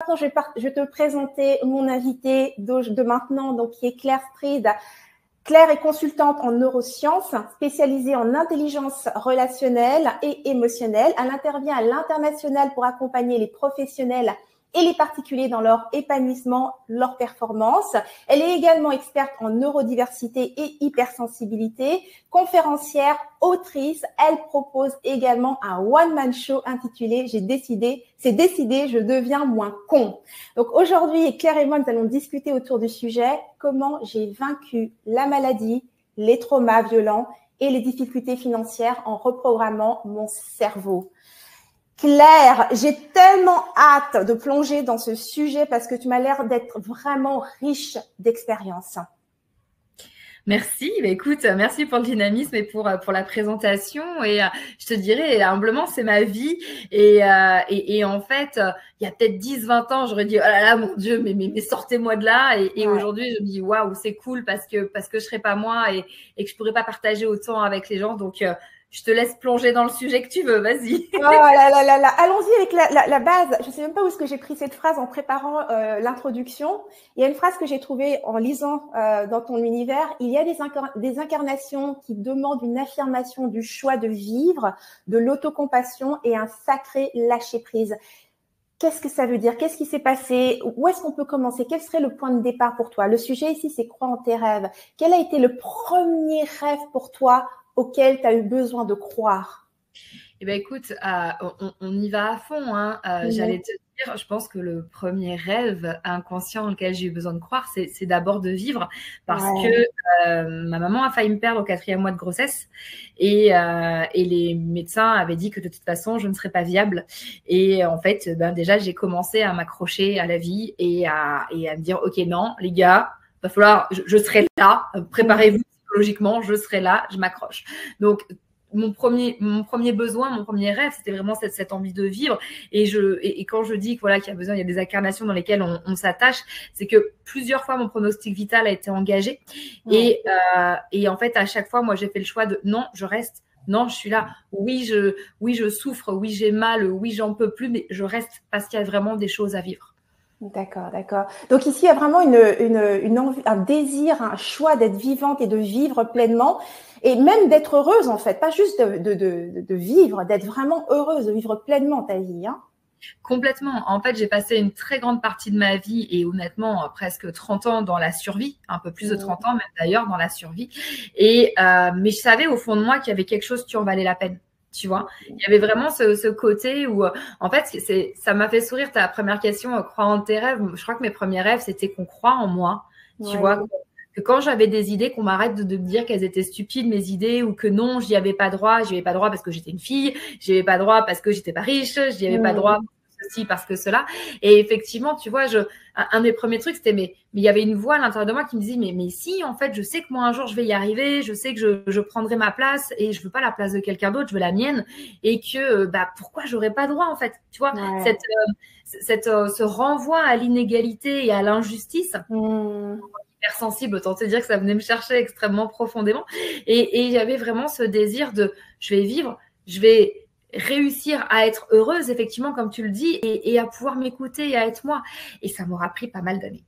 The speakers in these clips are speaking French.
Maintenant, je vais te présenter mon invité de maintenant, donc qui est Claire Stride. Claire est consultante en neurosciences, spécialisée en intelligence relationnelle et émotionnelle. Elle intervient à l'international pour accompagner les professionnels et les particuliers dans leur épanouissement, leur performance. Elle est également experte en neurodiversité et hypersensibilité, conférencière, autrice. Elle propose également un one-man show intitulé C'est décidé, je deviens moins con. Donc aujourd'hui, Claire et moi, nous allons discuter autour du sujet comment j'ai vaincu la maladie, les traumas violents et les difficultés financières en reprogrammant mon cerveau. Claire, j'ai tellement hâte de plonger dans ce sujet parce que tu m'as l'air d'être vraiment riche d'expérience. Merci. Bah, écoute, merci pour le dynamisme et pour la présentation. Et je te dirais, humblement, c'est ma vie. Et en fait, il y a peut-être 10-20 ans, j'aurais dit, oh là là, mon Dieu, mais sortez-moi de là. Et ouais. Aujourd'hui, je me dis, waouh, c'est cool parce que je serai pas moi et que je pourrais pas partager autant avec les gens. Donc, je te laisse plonger dans le sujet que tu veux, vas-y. Oh là là là là. Allons-y avec la base. Je sais même pas où est-ce que j'ai pris cette phrase en préparant l'introduction. Il y a une phrase que j'ai trouvée en lisant dans ton univers. Il y a des incarnations qui demandent une affirmation du choix de vivre, de l'autocompassion et un sacré lâcher-prise. Qu'est-ce que ça veut dire? Qu'est-ce qui s'est passé? Où est-ce qu'on peut commencer? Quel serait le point de départ pour toi? Le sujet ici, c'est croire en tes rêves. Quel a été le premier rêve pour toi auquel tu as eu besoin de croire? Eh ben écoute, on y va à fond. Hein. J'allais te dire, je pense que le premier rêve inconscient auquel j'ai eu besoin de croire, c'est d'abord de vivre. Parce que ma maman a failli me perdre au 4e mois de grossesse. Et les médecins avaient dit que de toute façon, je ne serais pas viable. Et en fait, déjà, j'ai commencé à m'accrocher à la vie et à me dire, OK, non, les gars, va falloir, je serai là, préparez-vous psychologiquement, je serai là, je m'accroche. Donc, mon premier besoin, mon premier rêve, c'était vraiment cette envie de vivre. Et quand je dis qu'il y a besoin, il y a des incarnations dans lesquelles on s'attache, c'est que plusieurs fois mon pronostic vital a été engagé. Ouais. Et en fait, à chaque fois, moi, j'ai fait le choix de non, je reste. Non, je suis là. Oui, je souffre. Oui, j'ai mal. Oui, j'en peux plus, mais je reste parce qu'il y a vraiment des choses à vivre. D'accord, d'accord. Donc ici, il y a vraiment une envie, un désir, un choix d'être vivante et de vivre pleinement et même d'être heureuse en fait, pas juste de vivre, d'être vraiment heureuse, de vivre pleinement ta vie. Hein. Complètement. En fait, j'ai passé une très grande partie de ma vie et honnêtement presque 30 ans dans la survie, un peu plus de 30 ans même d'ailleurs dans la survie. Mais je savais au fond de moi qu'il y avait quelque chose qui en valait la peine. Tu vois, il y avait vraiment ce côté où, en fait, ça m'a fait sourire ta première question, croire en tes rêves. Je crois que mes premiers rêves, c'était qu'on croit en moi. Tu vois, que quand j'avais des idées, qu'on m'arrête de me dire qu'elles étaient stupides, mes idées, ou que non, j'y avais pas droit. J'y avais pas droit parce que j'étais une fille. J'y avais pas droit parce que j'étais pas riche. J'y avais pas droit ceci, parce que cela. Et effectivement, tu vois, un des premiers trucs, c'était, mais il y avait une voix à l'intérieur de moi qui me disait, mais si, en fait, je sais que moi, un jour, je vais y arriver, je sais que je prendrai ma place et je veux pas la place de quelqu'un d'autre, je veux la mienne et que, pourquoi j'aurais pas droit, en fait, tu vois, ce renvoi à l'inégalité et à l'injustice, hypersensible, autant te dire que ça venait me chercher extrêmement profondément et j'avais vraiment ce désir de, je vais vivre, je vais réussir à être heureuse, effectivement, comme tu le dis, et à pouvoir m'écouter et à être moi. Et ça m'aura pris pas mal d'années.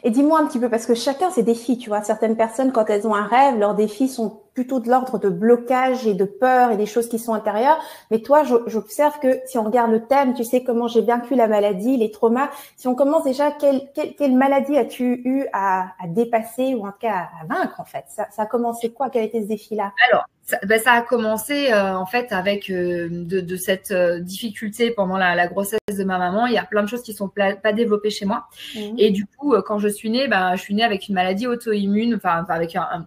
Et dis-moi un petit peu, parce que chacun ses défis, tu vois. Certaines personnes, quand elles ont un rêve, leurs défis sont plutôt de l'ordre de blocage et de peur et des choses qui sont intérieures. Mais toi, j'observe que si on regarde le thème, tu sais comment j'ai vaincu la maladie, les traumas. Si on commence déjà, quelle maladie as-tu eu à dépasser ou en tout cas à vaincre en fait? Ça a commencé quoi? Quel était ce défi-là? Alors, ça a commencé en fait avec de cette difficulté pendant la grossesse de ma maman. Il y a plein de choses qui sont pas développées chez moi. Et du coup, quand je suis née avec une maladie auto-immune, enfin avec un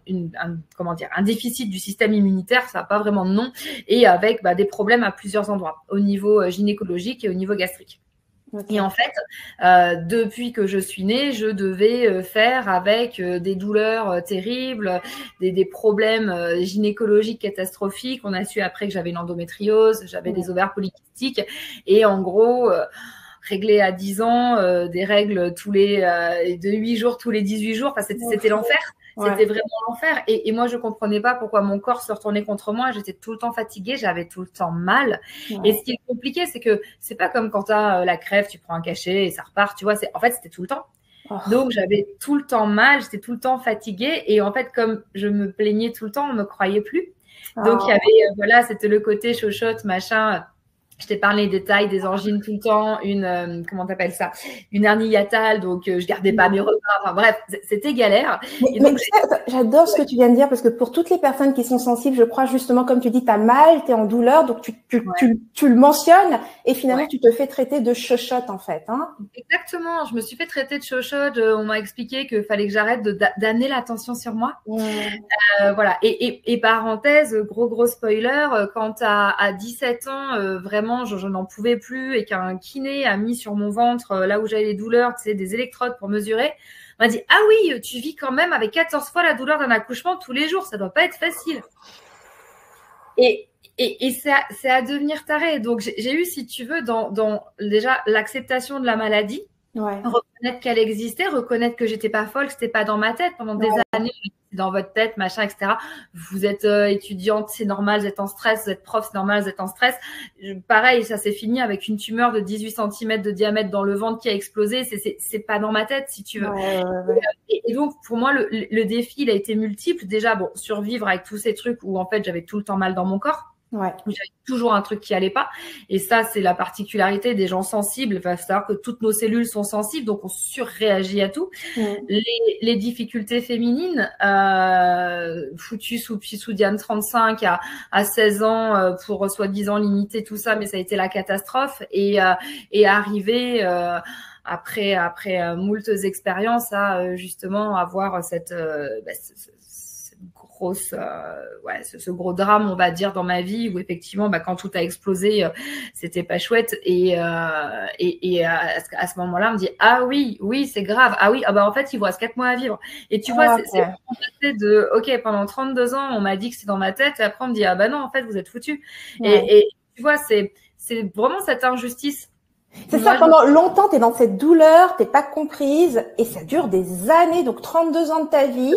déficit du système immunitaire, ça n'a pas vraiment de nom, et avec des problèmes à plusieurs endroits, au niveau gynécologique et au niveau gastrique. Okay. Et en fait, depuis que je suis née, je devais faire avec des douleurs terribles, des problèmes gynécologiques catastrophiques. On a su après que j'avais une endométriose, j'avais des ovaires polykystiques et en gros, régler à 10 ans des règles de 8 jours tous les 18 jours. Enfin, c'était l'enfer. C'était vraiment l'enfer. Et moi, je comprenais pas pourquoi mon corps se retournait contre moi. J'étais tout le temps fatiguée, j'avais tout le temps mal. Et ce qui est compliqué, c'est que c'est pas comme quand tu as la crève, tu prends un cachet et ça repart, tu vois. En fait, c'était tout le temps. Donc, j'avais tout le temps mal, j'étais tout le temps fatiguée. Et en fait, comme je me plaignais tout le temps, on me croyait plus. Donc, il y avait, voilà, c'était le côté chochotte, machin. Je t'ai parlé des tailles, des angines tout le temps, comment t'appelles ça, une hernie hiatale, donc je gardais pas mes repas. Enfin bref, c'était galère. Mais j'adore ce que tu viens de dire, parce que pour toutes les personnes qui sont sensibles, je crois justement, comme tu dis, tu as mal, tu es en douleur, donc tu le mentionnes et finalement tu te fais traiter de chochotte en fait. Hein. Exactement, je me suis fait traiter de chochotte. On m'a expliqué qu'il fallait que j'arrête d'amener l'attention sur moi. Voilà. Et parenthèse, gros spoiler, quand à 17 ans, vraiment, je n'en pouvais plus et qu'un kiné a mis sur mon ventre, là où j'avais les douleurs, tu sais, des électrodes pour mesurer, m'a dit « Ah oui, tu vis quand même avec 14 fois la douleur d'un accouchement tous les jours, ça doit pas être facile. » Et c'est à devenir taré. Donc, j'ai eu, si tu veux, dans déjà l'acceptation de la maladie, reconnaître qu'elle existait, reconnaître que j'étais pas folle, que c'était pas dans ma tête pendant des années, dans votre tête, machin, etc. Vous êtes étudiante, c'est normal, vous êtes en stress, vous êtes prof, c'est normal, vous êtes en stress. Pareil, ça s'est fini avec une tumeur de 18 cm de diamètre dans le ventre qui a explosé. C'est pas dans ma tête, si tu veux. Et donc, pour moi, le défi, il a été multiple. Déjà, bon, survivre avec tous ces trucs où, en fait, j'avais tout le temps mal dans mon corps. J'avais toujours un truc qui allait pas. Et ça, c'est la particularité des gens sensibles. Il faut savoir que toutes nos cellules sont sensibles, donc on surréagit à tout. Les difficultés féminines, foutues sous Diane 35 à 16 ans pour soi-disant limiter tout ça, mais ça a été la catastrophe. Et arriver après moultes expériences à justement avoir cette grosse, ce gros drame, on va dire, dans ma vie où effectivement, quand tout a explosé, c'était pas chouette. Et à ce moment-là, on me dit ah oui, c'est grave. Ah oui, en fait, il vous reste 4 mois à vivre. Et tu vois, c'est passé de ok, pendant 32 ans, on m'a dit que c'est dans ma tête, et après on me dit ah bah non, en fait, vous êtes foutus. Et tu vois, c'est vraiment cette injustice. C'est ça, pendant longtemps, tu es dans cette douleur, t'es pas comprise, et ça dure des années, donc 32 ans de ta vie.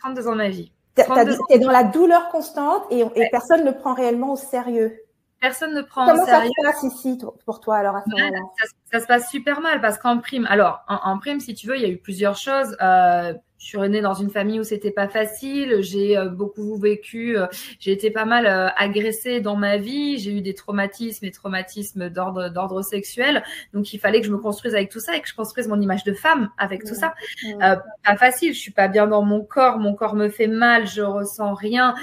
32 ans de ma vie. T'es dans la douleur constante et personne ne prend réellement au sérieux. Personne ne prend au sérieux. Comment ça se passe ici pour toi alors à ce moment-là? Ça se passe super mal parce qu'en prime, alors en prime, si tu veux, il y a eu plusieurs choses. Je suis née dans une famille où c'était pas facile. J'ai beaucoup vécu. J'ai été pas mal agressée dans ma vie. J'ai eu des traumatismes d'ordre sexuel. Donc il fallait que je me construise avec tout ça et que je construise mon image de femme avec tout ça. Pas facile. Je suis pas bien dans mon corps. Mon corps me fait mal. Je ressens rien.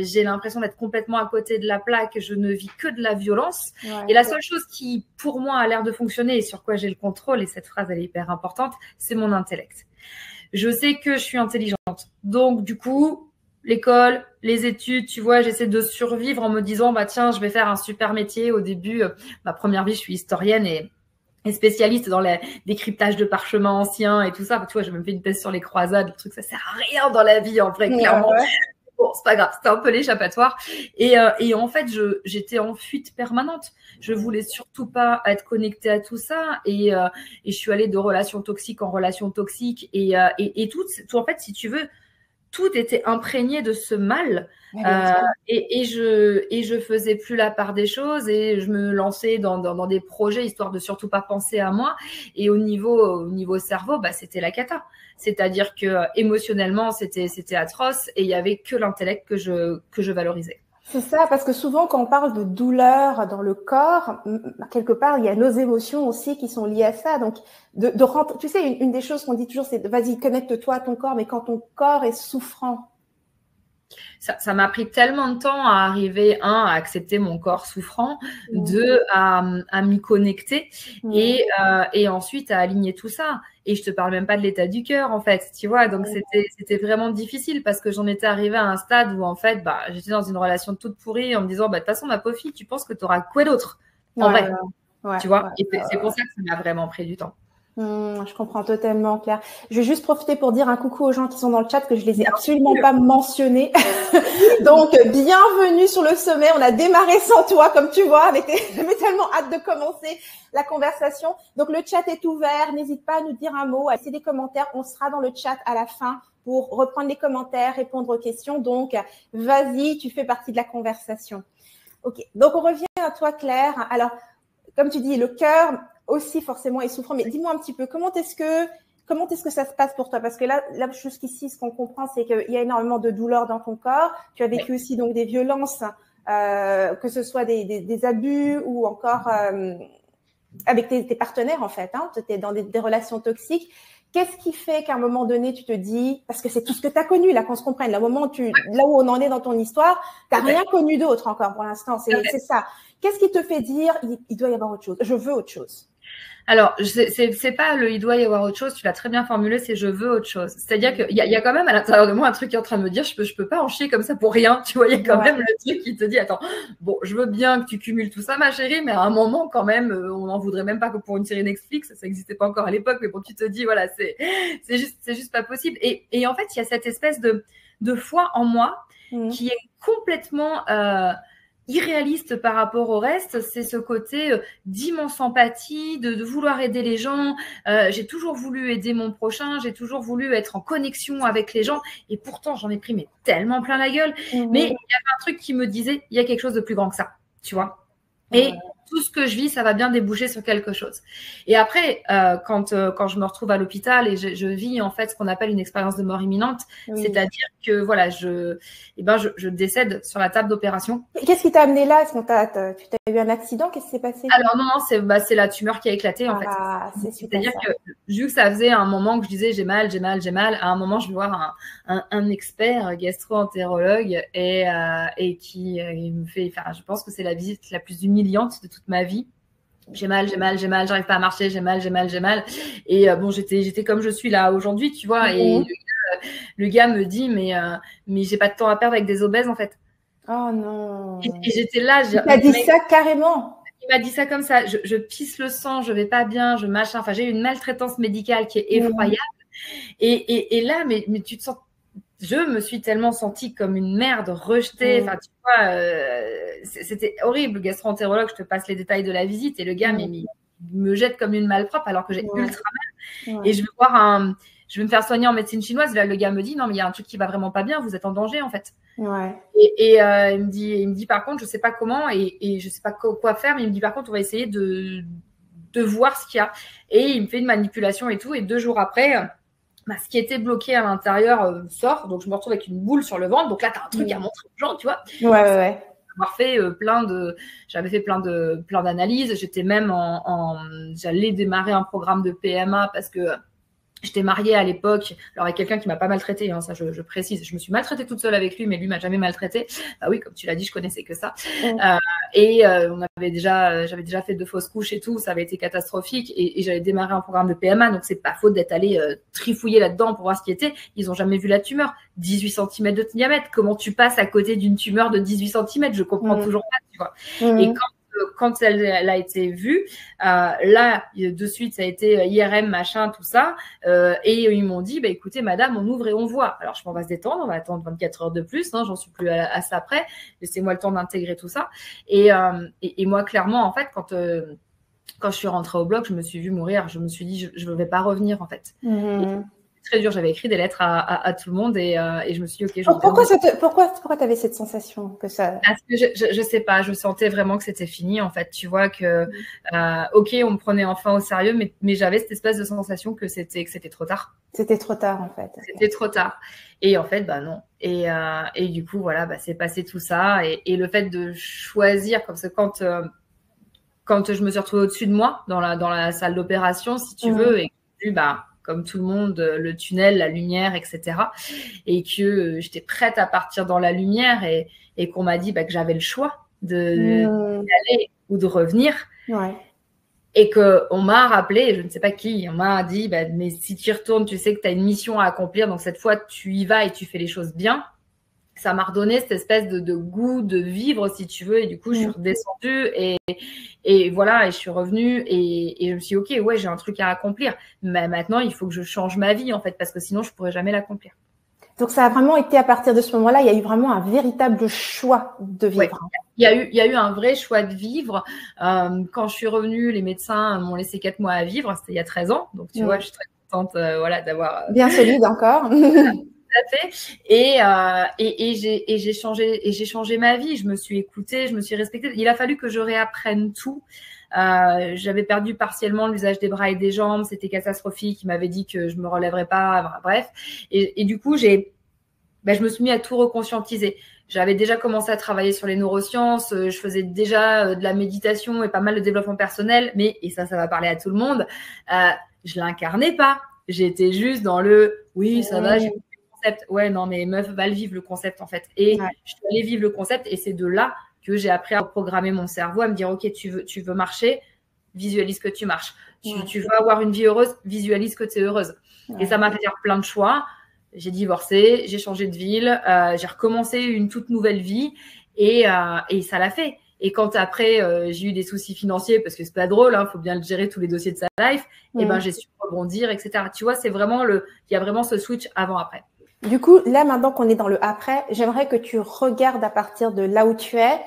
J'ai l'impression d'être complètement à côté de la plaque. Je ne vis que de la violence. Et la seule chose qui, pour moi, a l'air de fonctionner et sur quoi j'ai le contrôle, et cette phrase elle est hyper importante, c'est mon intellect. Je sais que je suis intelligente. Donc, du coup, l'école, les études, tu vois, j'essaie de survivre en me disant, tiens, je vais faire un super métier. Au début, ma première vie, je suis historienne et spécialiste dans le décryptage de parchemins anciens et tout ça. Tu vois, j'ai même fait une thèse sur les croisades. Le truc, ça sert à rien dans la vie, en vrai, clairement. Bon, c'est pas grave, c'était un peu l'échappatoire. Et en fait, j'étais en fuite permanente. Je voulais surtout pas être connectée à tout ça. Et je suis allée de relation toxique en relation toxique. Et tout, en fait, si tu veux, tout était imprégné de ce mal. Et je faisais plus la part des choses et je me lançais dans des projets histoire de surtout pas penser à moi. Et au niveau cerveau, c'était la cata. C'est-à-dire que émotionnellement, c'était atroce et il y avait que l'intellect que je valorisais. C'est ça, parce que souvent, quand on parle de douleur dans le corps, quelque part, il y a nos émotions aussi qui sont liées à ça. Donc, de rentrer, tu sais, une des choses qu'on dit toujours, c'est vas-y, connecte-toi à ton corps, mais quand ton corps est souffrant. Ça m'a pris tellement de temps à arriver, à accepter mon corps souffrant, à m'y connecter et ensuite à aligner tout ça. Et je te parle même pas de l'état du cœur, en fait, tu vois. Donc, c'était vraiment difficile parce que j'en étais arrivée à un stade où, en fait, j'étais dans une relation toute pourrie en me disant, de toute façon, ma pauvre fille, tu penses que tu auras quoi d'autre? En vrai. Tu vois. Et c'est pour ça que ça m'a vraiment pris du temps. Je comprends totalement, Claire. Je vais juste profiter pour dire un coucou aux gens qui sont dans le chat que je les ai absolument pas mentionnés. Donc, bienvenue sur le sommet. On a démarré sans toi, comme tu vois. J'avais tellement hâte de commencer la conversation. Donc, le chat est ouvert. N'hésite pas à nous dire un mot, à laisser des commentaires. On sera dans le chat à la fin pour reprendre les commentaires, répondre aux questions. Donc, vas-y, tu fais partie de la conversation. Ok. Donc, on revient à toi, Claire. Alors, comme tu dis, le cœur aussi forcément est souffrant. Mais dis-moi un petit peu, comment est-ce que ça se passe pour toi? Parce que là jusqu'ici, ce qu'on comprend, c'est qu'il y a énormément de douleur dans ton corps. Tu as vécu aussi donc des violences, que ce soit des abus ou encore avec tes partenaires en fait. Hein, tu es dans des relations toxiques. Qu'est-ce qui fait qu'à un moment donné, tu te dis, parce que c'est tout ce que tu as connu, là, qu'on se comprenne, là, au moment là où on en est dans ton histoire, tu n'as rien connu d'autre encore pour l'instant, c'est ça. Qu'est-ce qui te fait dire, il doit y avoir autre chose, je veux autre chose? Alors, c'est pas il doit y avoir autre chose, tu l'as très bien formulé, c'est je veux autre chose. C'est-à-dire qu'il y a quand même à l'intérieur de moi un truc qui est en train de me dire, je peux pas en chier comme ça pour rien, tu vois, il y a quand même le truc qui te dit, attends, bon, je veux bien que tu cumules tout ça, ma chérie, mais à un moment, quand même, on n'en voudrait même pas que pour une série Netflix, ça n'existait pas encore à l'époque, mais bon, tu te dis, voilà, c'est juste pas possible. Et en fait, il y a cette espèce de foi en moi qui est complètement, irréaliste par rapport au reste, c'est ce côté d'immense empathie, de vouloir aider les gens. J'ai toujours voulu aider mon prochain, j'ai toujours voulu être en connexion avec les gens, et pourtant j'en ai pris mais tellement plein la gueule. Mais il y avait un truc qui me disait, il y a quelque chose de plus grand que ça, tu vois. Et tout ce que je vis, ça va bien déboucher sur quelque chose. Et après, quand je me retrouve à l'hôpital et je vis en fait ce qu'on appelle une expérience de mort imminente, c'est-à-dire que voilà, je décède sur la table d'opération. Qu'est-ce qui t'a amené là? Est-ce que tu as eu un accident? Qu'est-ce qui s'est passé? Alors non, c'est la tumeur qui a éclaté en fait. C'est-à-dire que vu que ça faisait un moment que je disais j'ai mal, à un moment je vais voir un expert gastro-entérologue et qui me fait, enfin je pense que c'est la visite la plus humiliante de toute ma vie. J'ai mal, j'arrive pas à marcher, j'ai mal. Et bon, j'étais comme je suis là aujourd'hui, tu vois. Et le gars me dit mais j'ai pas de temps à perdre avec des obèses en fait. Oh non. Et j'étais là. Il t'a dit ça carrément. Il m'a dit ça comme ça. Je pisse le sang, je vais pas bien, je machin. Enfin, j'ai une maltraitance médicale qui est effroyable. Et là, mais tu te sens. Je me suis tellement sentie comme une merde, rejetée. Enfin, tu vois, c'était horrible. Le gastro-entérologue, je te passe les détails de la visite. Et le gars, mais il me jette comme une malpropre alors que j'ai ultra mal. Et je vais me faire soigner en médecine chinoise. Là, le gars me dit, non, mais il y a un truc qui va vraiment pas bien. Vous êtes en danger, en fait. Et il me dit, par contre, je sais pas comment et je sais pas quoi faire. Mais il me dit, par contre, on va essayer de voir ce qu'il y a. Et il me fait une manipulation et tout. Et 2 jours après, ce qui était bloqué à l'intérieur sort. Donc, je me retrouve avec une boule sur le ventre. Donc là, tu as un truc à montrer aux gens, tu vois. J'avais fait plein d'analyses. J'étais même j'allais démarrer un programme de PMA parce que j'étais mariée à l'époque, alors avec quelqu'un qui m'a pas maltraitée, hein, ça je précise. Je me suis maltraitée toute seule avec lui, mais lui m'a jamais maltraitée. Bah oui, comme tu l'as dit, je connaissais que ça. J'avais déjà fait 2 fausses couches et tout, ça avait été catastrophique. Et j'avais démarré un programme de PMA, donc c'est pas faute d'être allé trifouiller là-dedans pour voir ce qui était. Ils ont jamais vu la tumeur, 18 cm de diamètre. Comment tu passes à côté d'une tumeur de 18 cm? Je comprends toujours pas, tu vois. Et quand elle a été vue, là, de suite, ça a été IRM, machin, tout ça. Et ils m'ont dit, bah, écoutez, madame, on ouvre et on voit. Alors, on va se détendre, on va attendre 24 heures de plus. Hein, j'en suis plus à ça près. Laissez-moi le temps d'intégrer tout ça. Et moi, clairement, en fait, quand je suis rentrée au bloc, je me suis vue mourir. Je me suis dit, je ne vais pas revenir, en fait. Très dur. J'avais écrit des lettres à tout le monde et je me suis dit, ok. Pourquoi tu avais cette sensation que ça... Parce que je sais pas, je sentais vraiment que c'était fini, en fait. Tu vois que, ok, on me prenait enfin au sérieux, mais j'avais cette espèce de sensation que c'était trop tard. C'était trop tard, en fait. C'était trop tard. Et en fait, bah non. Et du coup, voilà, bah, c'est passé tout ça. Et le fait de choisir, comme ça, quand je me suis retrouvée au-dessus de moi, dans la salle d'opération, si tu veux, et que, bah, comme tout le monde, le tunnel, la lumière, etc. Et que j'étais prête à partir dans la lumière et qu'on m'a dit que j'avais le choix d'y aller ou de revenir. Et qu'on m'a rappelé, je ne sais pas qui, on m'a dit, mais si tu y retournes, tu sais que tu as une mission à accomplir, donc cette fois, tu y vas et tu fais les choses bien. ça m'a redonné cette espèce de goût de vivre, si tu veux. Et du coup, je suis redescendue et voilà, et je suis revenue et je me suis dit, ok, ouais, j'ai un truc à accomplir. Mais maintenant, il faut que je change ma vie, en fait, parce que sinon, je pourrais jamais l'accomplir. Donc, ça a vraiment été à partir de ce moment-là, il y a eu vraiment un véritable choix de vivre. Ouais. Il y a eu un vrai choix de vivre. Quand je suis revenue, les médecins m'ont laissé 4 mois à vivre. C'était il y a 13 ans. Donc, tu vois, je suis très contente voilà, d'avoir… Bien solide encore. Fait. Et j'ai changé ma vie. Je me suis écoutée, je me suis respectée. Il a fallu que je réapprenne tout. J'avais perdu partiellement l'usage des bras et des jambes. C'était catastrophique. Il m'avait dit que je me relèverais pas. Bref. Et du coup, je me suis mis à tout reconscientiser. J'avais déjà commencé à travailler sur les neurosciences. Je faisais déjà de la méditation et pas mal de développement personnel. Mais, et ça va parler à tout le monde, je l'incarnais pas. J'étais juste dans le oui, ça va, j'ai concept. Ouais, non, mais meuf, va le vivre le concept en fait. Et je suis allée vivre le concept et c'est de là que j'ai appris à programmer mon cerveau, à me dire ok, tu veux marcher, visualise que tu marches. Tu veux avoir une vie heureuse, visualise que tu es heureuse. Et ça m'a fait faire plein de choix. J'ai divorcé, j'ai changé de ville, j'ai recommencé une toute nouvelle vie et ça l'a fait. Et quand après j'ai eu des soucis financiers parce que c'est pas drôle, faut bien le gérer tous les dossiers de sa life, et ben j'ai su rebondir, etc. Tu vois, c'est vraiment il y a vraiment ce switch avant-après. Du coup, là maintenant qu'on est dans le après, j'aimerais que tu regardes à partir de là où tu es,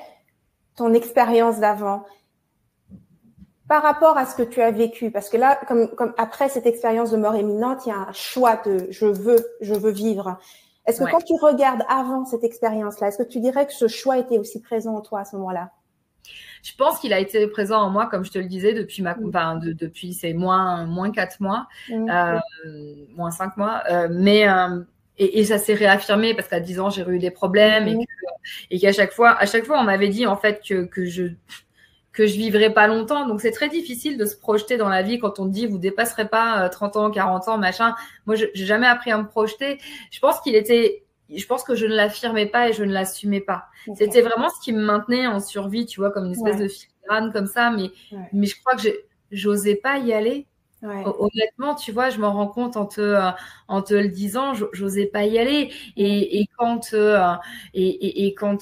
ton expérience d'avant, par rapport à ce que tu as vécu. Parce que là, comme après cette expérience de mort imminente, il y a un choix de je veux vivre. Est-ce que quand tu regardes avant cette expérience-là, est-ce que tu dirais que ce choix était aussi présent en toi à ce moment-là? Je pense qu'il a été présent en moi, comme je te le disais, depuis depuis c'est moins 4 mois, moins 5 mois, mais et ça s'est réaffirmé parce qu'à 10 ans j'ai eu des problèmes et qu'à chaque fois on m'avait dit en fait que je vivrais pas longtemps. Donc c'est très difficile de se projeter dans la vie quand on te dit vous dépasserez pas 30 ans, 40 ans, machin. Moi j'ai jamais appris à me projeter. Je pense que je ne l'affirmais pas et je ne l'assumais pas. Okay. C'était vraiment ce qui me maintenait en survie, tu vois, comme une espèce de filigrane comme ça. Mais je crois que j'osais pas y aller. Ouais. Honnêtement, tu vois, je m'en rends compte en te le disant, j'osais pas y aller. Et quand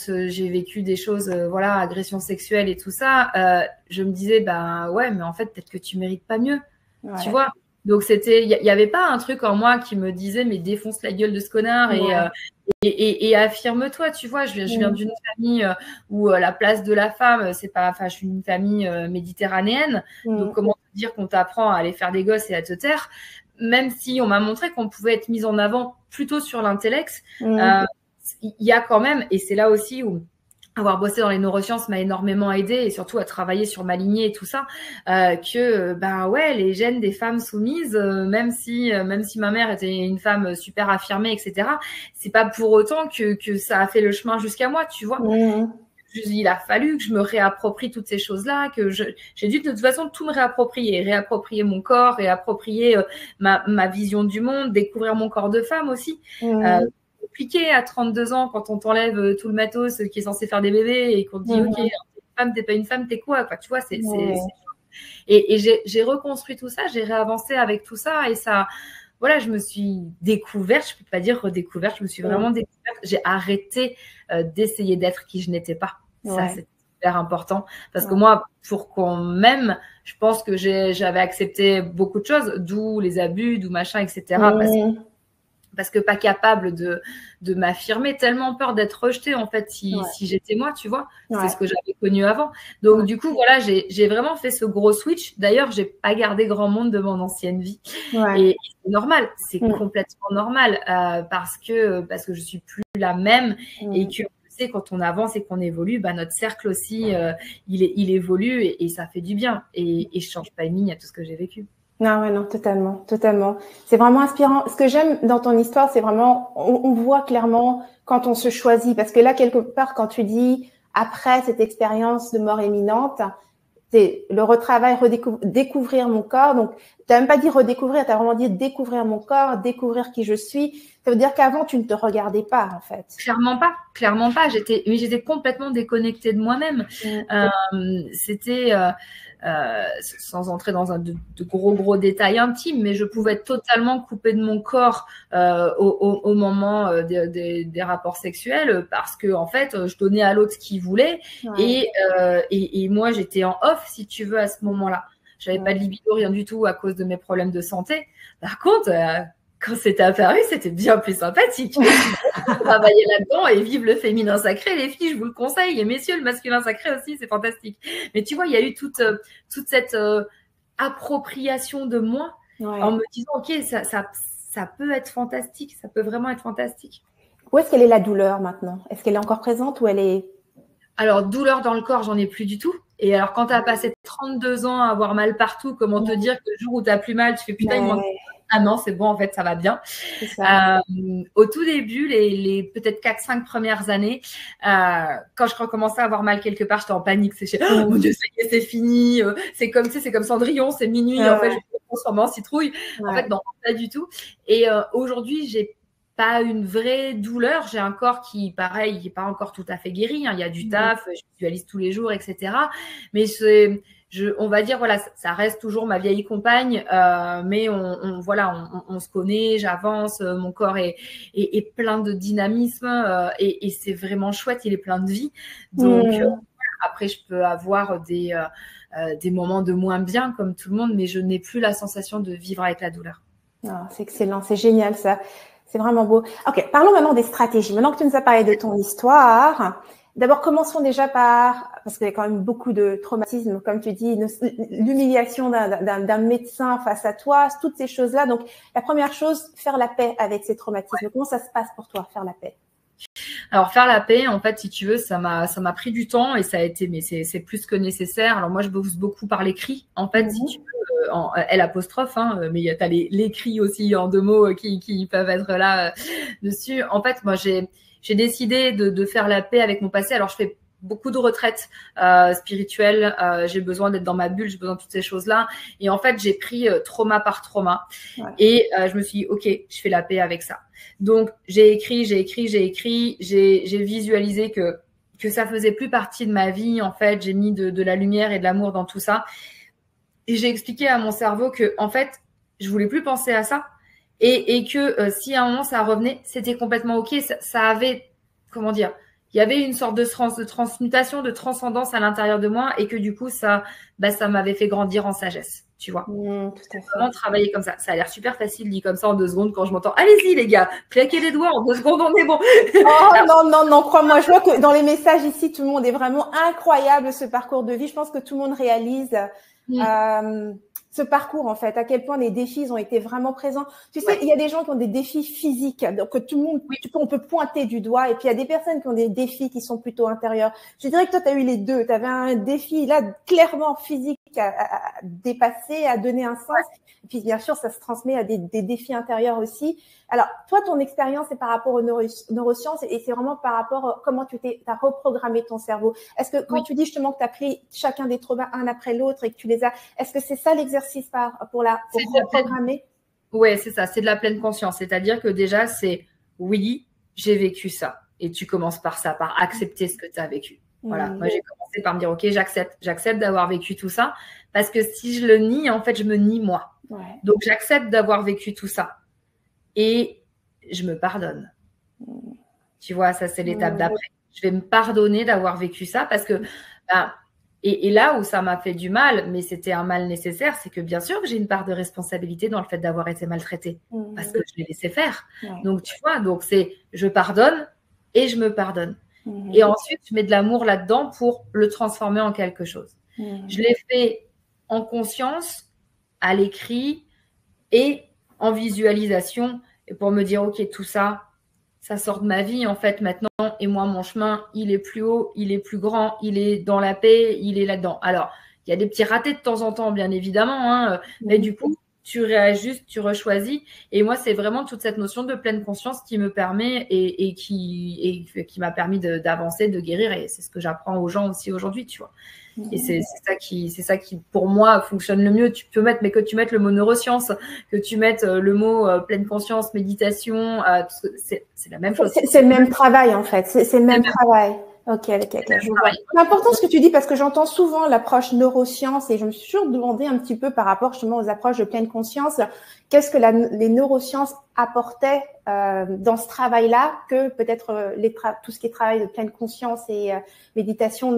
j'ai vécu des choses, voilà, agression sexuelle et tout ça, je me disais, bah ouais, mais en fait, peut-être que tu mérites pas mieux, tu vois. Donc il y avait pas un truc en moi qui me disait, mais défonce la gueule de ce connard et affirme-toi, tu vois. Je viens d'une famille où la place de la femme, c'est pas, je suis une famille méditerranéenne, donc comment te dire qu'on t'apprend à aller faire des gosses et à te taire, même si on m'a montré qu'on pouvait être mise en avant plutôt sur l'intellect, il y a quand même, et c'est là aussi où avoir bossé dans les neurosciences m'a énormément aidé et surtout à travailler sur ma lignée et tout ça, les gènes des femmes soumises, même si ma mère était une femme super affirmée, etc., c'est pas pour autant que ça a fait le chemin jusqu'à moi, tu vois. Il a fallu que je me réapproprie toutes ces choses-là, que j'ai dû de toute façon tout me réapproprier mon corps, réapproprier ma vision du monde, découvrir mon corps de femme aussi. Compliqué à 32 ans quand on t'enlève tout le matos qui est censé faire des bébés et qu'on te dit ok, t'es une femme, t'es pas une femme, t'es quoi, tu vois, c'est et j'ai reconstruit tout ça, j'ai réavancé avec tout ça et ça, voilà, je me suis découverte, je peux pas dire redécouverte, je me suis vraiment découverte, j'ai arrêté d'essayer d'être qui je n'étais pas. Ça, c'est super important parce que moi, pour qu'on m'aime, je pense que j'avais accepté beaucoup de choses, d'où les abus, d'où machin, etc. Parce que pas capable de m'affirmer, tellement peur d'être rejetée en fait si j'étais moi, tu vois. C'est ce que j'avais connu avant. Donc du coup, voilà, j'ai vraiment fait ce gros switch. D'ailleurs, j'ai pas gardé grand monde de mon ancienne vie. Et c'est normal, c'est complètement normal parce que je suis plus la même et que quand on avance et qu'on évolue, notre cercle aussi, il évolue et ça fait du bien. Et je change pas une ligne à tout ce que j'ai vécu. Non, totalement. C'est vraiment inspirant. Ce que j'aime dans ton histoire, c'est vraiment, on voit clairement quand on se choisit. Parce que là, quelque part, quand tu dis, après cette expérience de mort imminente, c'est le retravail, découvrir mon corps. Donc, tu n'as même pas dit redécouvrir, tu as vraiment dit découvrir mon corps, découvrir qui je suis. Ça veut dire qu'avant, tu ne te regardais pas, en fait. Clairement pas. J'étais complètement déconnectée de moi-même. sans entrer dans de gros détails intimes, mais je pouvais totalement couper de mon corps au moment des rapports sexuels parce que en fait, je donnais à l'autre ce qu'il voulait et moi j'étais en off, si tu veux, à ce moment-là. J'avais pas de libido, rien du tout à cause de mes problèmes de santé. Par contre, quand c'était apparu, c'était bien plus sympathique. Travailler là-dedans et vivre le féminin sacré, les filles, je vous le conseille. Et messieurs, le masculin sacré aussi, c'est fantastique. Mais tu vois, il y a eu toute cette appropriation de moi en me disant, OK, ça peut être fantastique, ça peut vraiment être fantastique. Où est-ce qu'elle est la douleur maintenant? Est-ce qu'elle est encore présente ou elle est… Alors, douleur dans le corps, j'en ai plus du tout. Et alors, quand tu as passé 32 ans à avoir mal partout, comment te dire que le jour où tu n'as plus mal, tu fais putain, il manque… Ah non, c'est bon, en fait, ça va bien. Au tout début, les peut-être 4-5 premières années, quand je recommençais à avoir mal quelque part, j'étais en panique. C'est oh mon Dieu, c'est fini. C'est comme Cendrillon, c'est minuit. En fait, je me transforme en citrouille. En fait, non, pas du tout. Et aujourd'hui, j'ai pas une vraie douleur. J'ai un corps qui, pareil, qui n'est pas encore tout à fait guéri. Hein. Il y a du taf, je visualise tous les jours, etc. Mais on va dire, voilà, ça reste toujours ma vieille compagne, mais on se connaît, j'avance, mon corps est plein de dynamisme et c'est vraiment chouette, il est plein de vie. Donc, après, je peux avoir des moments de moins bien comme tout le monde, mais je n'ai plus la sensation de vivre avec la douleur. C'est excellent, c'est génial ça. C'est vraiment beau. Ok, parlons maintenant des stratégies. Maintenant que tu nous as parlé de ton histoire, d'abord, commençons déjà par, parce qu'il y a quand même beaucoup de traumatismes, comme tu dis, l'humiliation d'un médecin face à toi, toutes ces choses-là. Donc, la première chose, faire la paix avec ces traumatismes. Comment ça se passe pour toi, faire la paix? Alors, faire la paix, en fait, si tu veux, ça m'a pris du temps et ça a été, mais c'est plus que nécessaire. Alors, moi, je bosse beaucoup par l'écrit. En fait, si tu veux, en L apostrophe, hein, mais tu as l'écrit aussi en 2 mots qui peuvent être là dessus. En fait, moi, j'ai décidé de faire la paix avec mon passé. Alors, je fais beaucoup de retraites spirituelles. J'ai besoin d'être dans ma bulle, j'ai besoin de toutes ces choses-là. Et en fait, j'ai pris trauma par trauma. Et je me suis dit, OK, je fais la paix avec ça. Donc, j'ai écrit, j'ai visualisé que ça faisait plus partie de ma vie. En fait, j'ai mis de la lumière et de l'amour dans tout ça. Et j'ai expliqué à mon cerveau que, en fait, je voulais plus penser à ça. Et que si à un moment ça revenait, c'était complètement OK. Ça avait, comment dire, il y avait une sorte de transmutation, de transcendance à l'intérieur de moi et que du coup, ça m'avait fait grandir en sagesse, tu vois. Tout à fait. Vraiment travailler comme ça. Ça a l'air super facile dit comme ça en 2 secondes quand je m'entends. Allez-y les gars, claquez les doigts en 2 secondes, on est bon. Oh non, crois-moi, je vois que dans les messages ici, tout le monde est vraiment incroyable ce parcours de vie. Je pense que tout le monde réalise ce parcours, en fait, à quel point les défis ont été vraiment présents. Tu sais, il y a des gens qui ont des défis physiques, donc tout le monde, on peut pointer du doigt, et puis il y a des personnes qui ont des défis qui sont plutôt intérieurs. Je dirais que toi, tu as eu les deux. Tu avais un défi, là, clairement physique à dépasser, à donner un sens. Et puis, bien sûr, ça se transmet à des défis intérieurs aussi. Alors, toi, ton expérience, c'est par rapport aux neurosciences et c'est vraiment par rapport à comment tu as reprogrammé ton cerveau. Est-ce que quand tu dis justement que tu as pris chacun des traumas un après l'autre et que tu les as, est-ce que c'est ça l'exercice pour reprogrammer? Oui, c'est ça, c'est de la pleine conscience. C'est-à-dire que déjà, c'est oui, j'ai vécu ça. Et tu commences par ça, par accepter ce que tu as vécu. Voilà, moi j'ai commencé par me dire, OK, j'accepte d'avoir vécu tout ça. Parce que si je le nie, en fait, je me nie moi. Donc, j'accepte d'avoir vécu tout ça. Et je me pardonne. Tu vois, ça, c'est l'étape d'après. Je vais me pardonner d'avoir vécu ça parce que, et là où ça m'a fait du mal, mais c'était un mal nécessaire, c'est que bien sûr que j'ai une part de responsabilité dans le fait d'avoir été maltraitée parce que je l'ai laissé faire. Donc, tu vois, c'est je pardonne et je me pardonne. Et ensuite, je mets de l'amour là-dedans pour le transformer en quelque chose. Je l'ai fait en conscience, à l'écrit et en visualisation et pour me dire, OK, tout ça, ça sort de ma vie en fait maintenant et moi, mon chemin, il est plus haut, il est plus grand, il est dans la paix, il est là-dedans. Alors, il y a des petits ratés de temps en temps, bien évidemment, mais du coup, tu réajustes, tu rechoisis. Et moi, c'est vraiment toute cette notion de pleine conscience qui me permet et qui m'a permis d'avancer, de guérir. Et c'est ce que j'apprends aux gens aussi aujourd'hui, tu vois. Et c'est ça qui, pour moi, fonctionne le mieux. Tu peux mettre, mais que tu mettes le mot neurosciences, que tu mettes le mot pleine conscience, méditation, c'est la même chose. C'est le même travail, en fait. C'est le même travail. Ok, je vois. C'est important ce que tu dis parce que j'entends souvent l'approche neurosciences et je me suis toujours demandé un petit peu par rapport justement aux approches de pleine conscience, qu'est-ce que les neurosciences apportaient dans ce travail-là que peut-être tout ce qui est travail de pleine conscience et méditation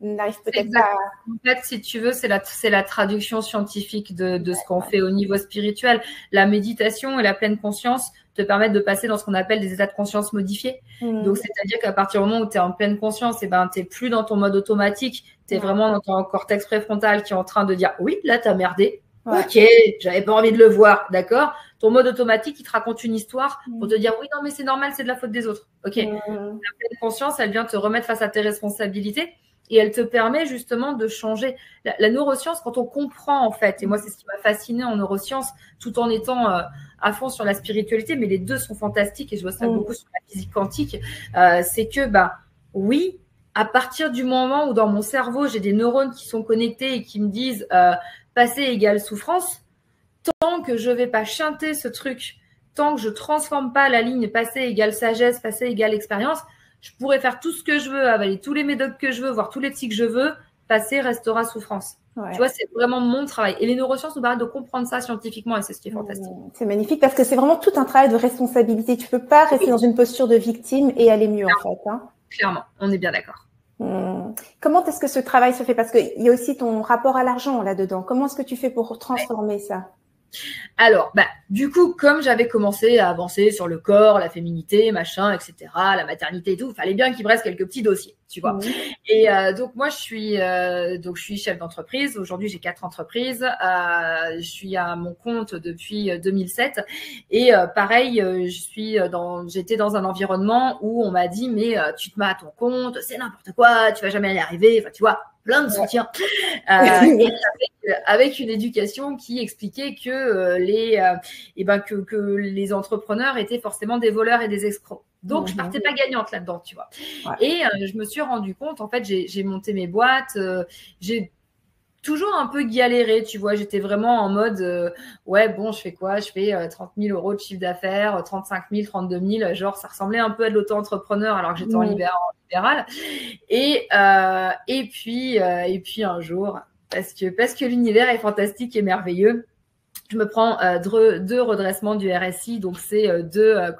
n'arrive peut-être pas à... En fait, si tu veux, c'est la traduction scientifique de ce qu'on fait au niveau spirituel. La méditation et la pleine conscience te permettent de passer dans ce qu'on appelle des états de conscience modifiés. Donc, c'est-à-dire qu'à partir du moment où tu es en pleine conscience, tu n'es plus dans ton mode automatique, tu es vraiment dans ton cortex préfrontal qui est en train de dire « Oui, là, tu as merdé. Ok, j'avais pas envie de le voir, d'accord ?» Ton mode automatique, il te raconte une histoire pour te dire « Oui, non, mais c'est normal, c'est de la faute des autres. » Ok. La pleine conscience, elle vient te remettre face à tes responsabilités. Et elle te permet justement de changer. La neuroscience, quand on comprend en fait, et moi c'est ce qui m'a fasciné en neurosciences, tout en étant à fond sur la spiritualité, mais les deux sont fantastiques et je vois ça beaucoup sur la physique quantique, c'est que oui, à partir du moment où dans mon cerveau j'ai des neurones qui sont connectés et qui me disent passé égale souffrance, tant que je vais pas chanter ce truc, tant que je transforme pas la ligne passé égale sagesse, passé égale expérience, je pourrais faire tout ce que je veux, avaler tous les médocs que je veux, voir tous les psys que je veux, passé restera souffrance. Tu vois, c'est vraiment mon travail. Et les neurosciences nous permettent de comprendre ça scientifiquement et c'est ce qui est fantastique. C'est magnifique parce que c'est vraiment tout un travail de responsabilité. Tu peux pas rester dans une posture de victime et aller mieux en fait. Clairement, on est bien d'accord. Comment est-ce que ce travail se fait? Parce qu'il y a aussi ton rapport à l'argent là-dedans. Comment est-ce que tu fais pour transformer ça? Alors, du coup, comme j'avais commencé à avancer sur le corps, la féminité, machin, etc., la maternité et tout, il fallait bien qu'il me reste quelques petits dossiers, tu vois. Et donc, moi, je suis chef d'entreprise. Aujourd'hui, j'ai 4 entreprises. Je suis à mon compte depuis 2007. Et pareil, j'étais dans un environnement où on m'a dit, mais tu te mets à ton compte, c'est n'importe quoi, tu vas jamais y arriver. Enfin, tu vois, plein de soutien. Avec une éducation qui expliquait que les entrepreneurs étaient forcément des voleurs et des escrocs. Donc, je partais pas gagnante là-dedans, tu vois. Et je me suis rendu compte, en fait, j'ai monté mes boîtes, j'ai toujours un peu galéré, tu vois. J'étais vraiment en mode, je fais quoi? Je fais 30 000 euros de chiffre d'affaires, 35 000, 32 000. Genre, ça ressemblait un peu à de l'auto-entrepreneur alors que j'étais en libéral. Et puis un jour, parce que l'univers est fantastique et merveilleux, je me prends 2 redressements du RSI, donc c'est 2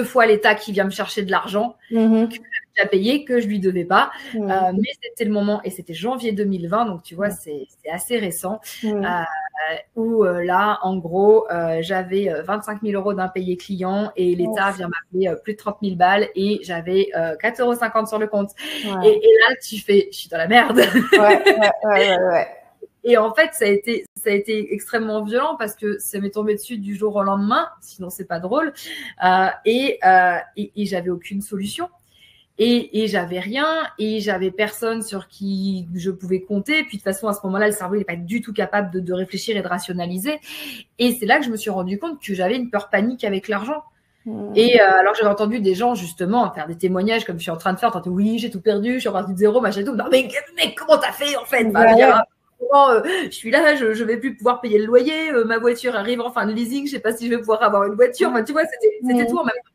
fois l'État qui vient me chercher de l'argent que j'ai payé, que je lui devais pas. Mais c'était le moment, et c'était janvier 2020, donc tu vois, c'est assez récent, où là, en gros, j'avais 25 000 euros d'impayé client et l'État vient m'appeler plus de 30 000 balles et j'avais 4,50 € sur le compte. Et là, tu fais, je suis dans la merde. Et en fait, ça a été extrêmement violent parce que ça m'est tombé dessus du jour au lendemain, sinon c'est pas drôle. Et j'avais aucune solution. Et j'avais rien, et j'avais personne sur qui je pouvais compter. Puis de toute façon, à ce moment-là, le cerveau n'est pas du tout capable de réfléchir et de rationaliser. Et c'est là que je me suis rendu compte que j'avais une peur panique avec l'argent. Et alors j'avais entendu des gens justement faire des témoignages comme je suis en train de faire, oui, j'ai tout perdu, je suis repartie de zéro, machin et tout. Non mais comment t'as fait en fait? Je suis là, je vais plus pouvoir payer le loyer, ma voiture arrive en fin de leasing, je sais pas si je vais pouvoir avoir une voiture. Tu vois, c'était tout en même temps.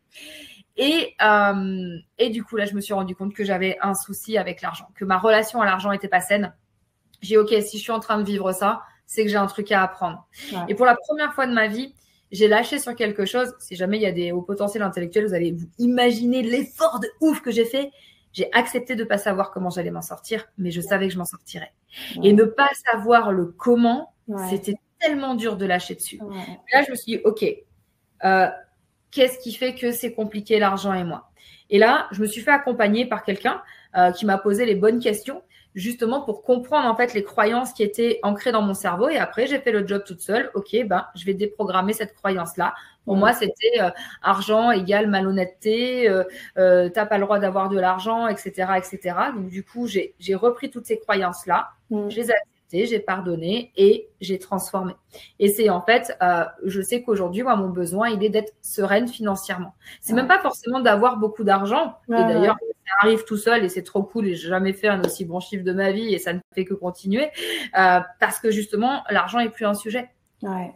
Et du coup, là, je me suis rendu compte que j'avais un souci avec l'argent, que ma relation à l'argent était pas saine. J'ai dit, OK, si je suis en train de vivre ça, c'est que j'ai un truc à apprendre. Et pour la première fois de ma vie, j'ai lâché sur quelque chose. Si jamais il y a des hauts potentiels intellectuels, vous allez vous imaginer l'effort de ouf que j'ai fait. J'ai accepté de ne pas savoir comment j'allais m'en sortir, mais je savais que je m'en sortirais. Et ne pas savoir le comment, c'était tellement dur de lâcher dessus. Là, je me suis dit, OK, qu'est-ce qui fait que c'est compliqué l'argent et moi? Et là, je me suis fait accompagner par quelqu'un qui m'a posé les bonnes questions, justement pour comprendre en fait les croyances qui étaient ancrées dans mon cerveau. Et après, j'ai fait le job toute seule. OK, je vais déprogrammer cette croyance-là. Pour moi, c'était argent égale malhonnêteté, t'as pas le droit d'avoir de l'argent, etc., etc. Donc du coup, j'ai repris toutes ces croyances-là, je les ai acceptées, j'ai pardonné et j'ai transformé. Et c'est en fait, je sais qu'aujourd'hui, moi, mon besoin, il est d'être sereine financièrement. C'est même pas forcément d'avoir beaucoup d'argent. Et d'ailleurs, ça arrive tout seul et c'est trop cool et j'ai jamais fait un aussi bon chiffre de ma vie et ça ne fait que continuer parce que justement, l'argent est plus un sujet. Ouais.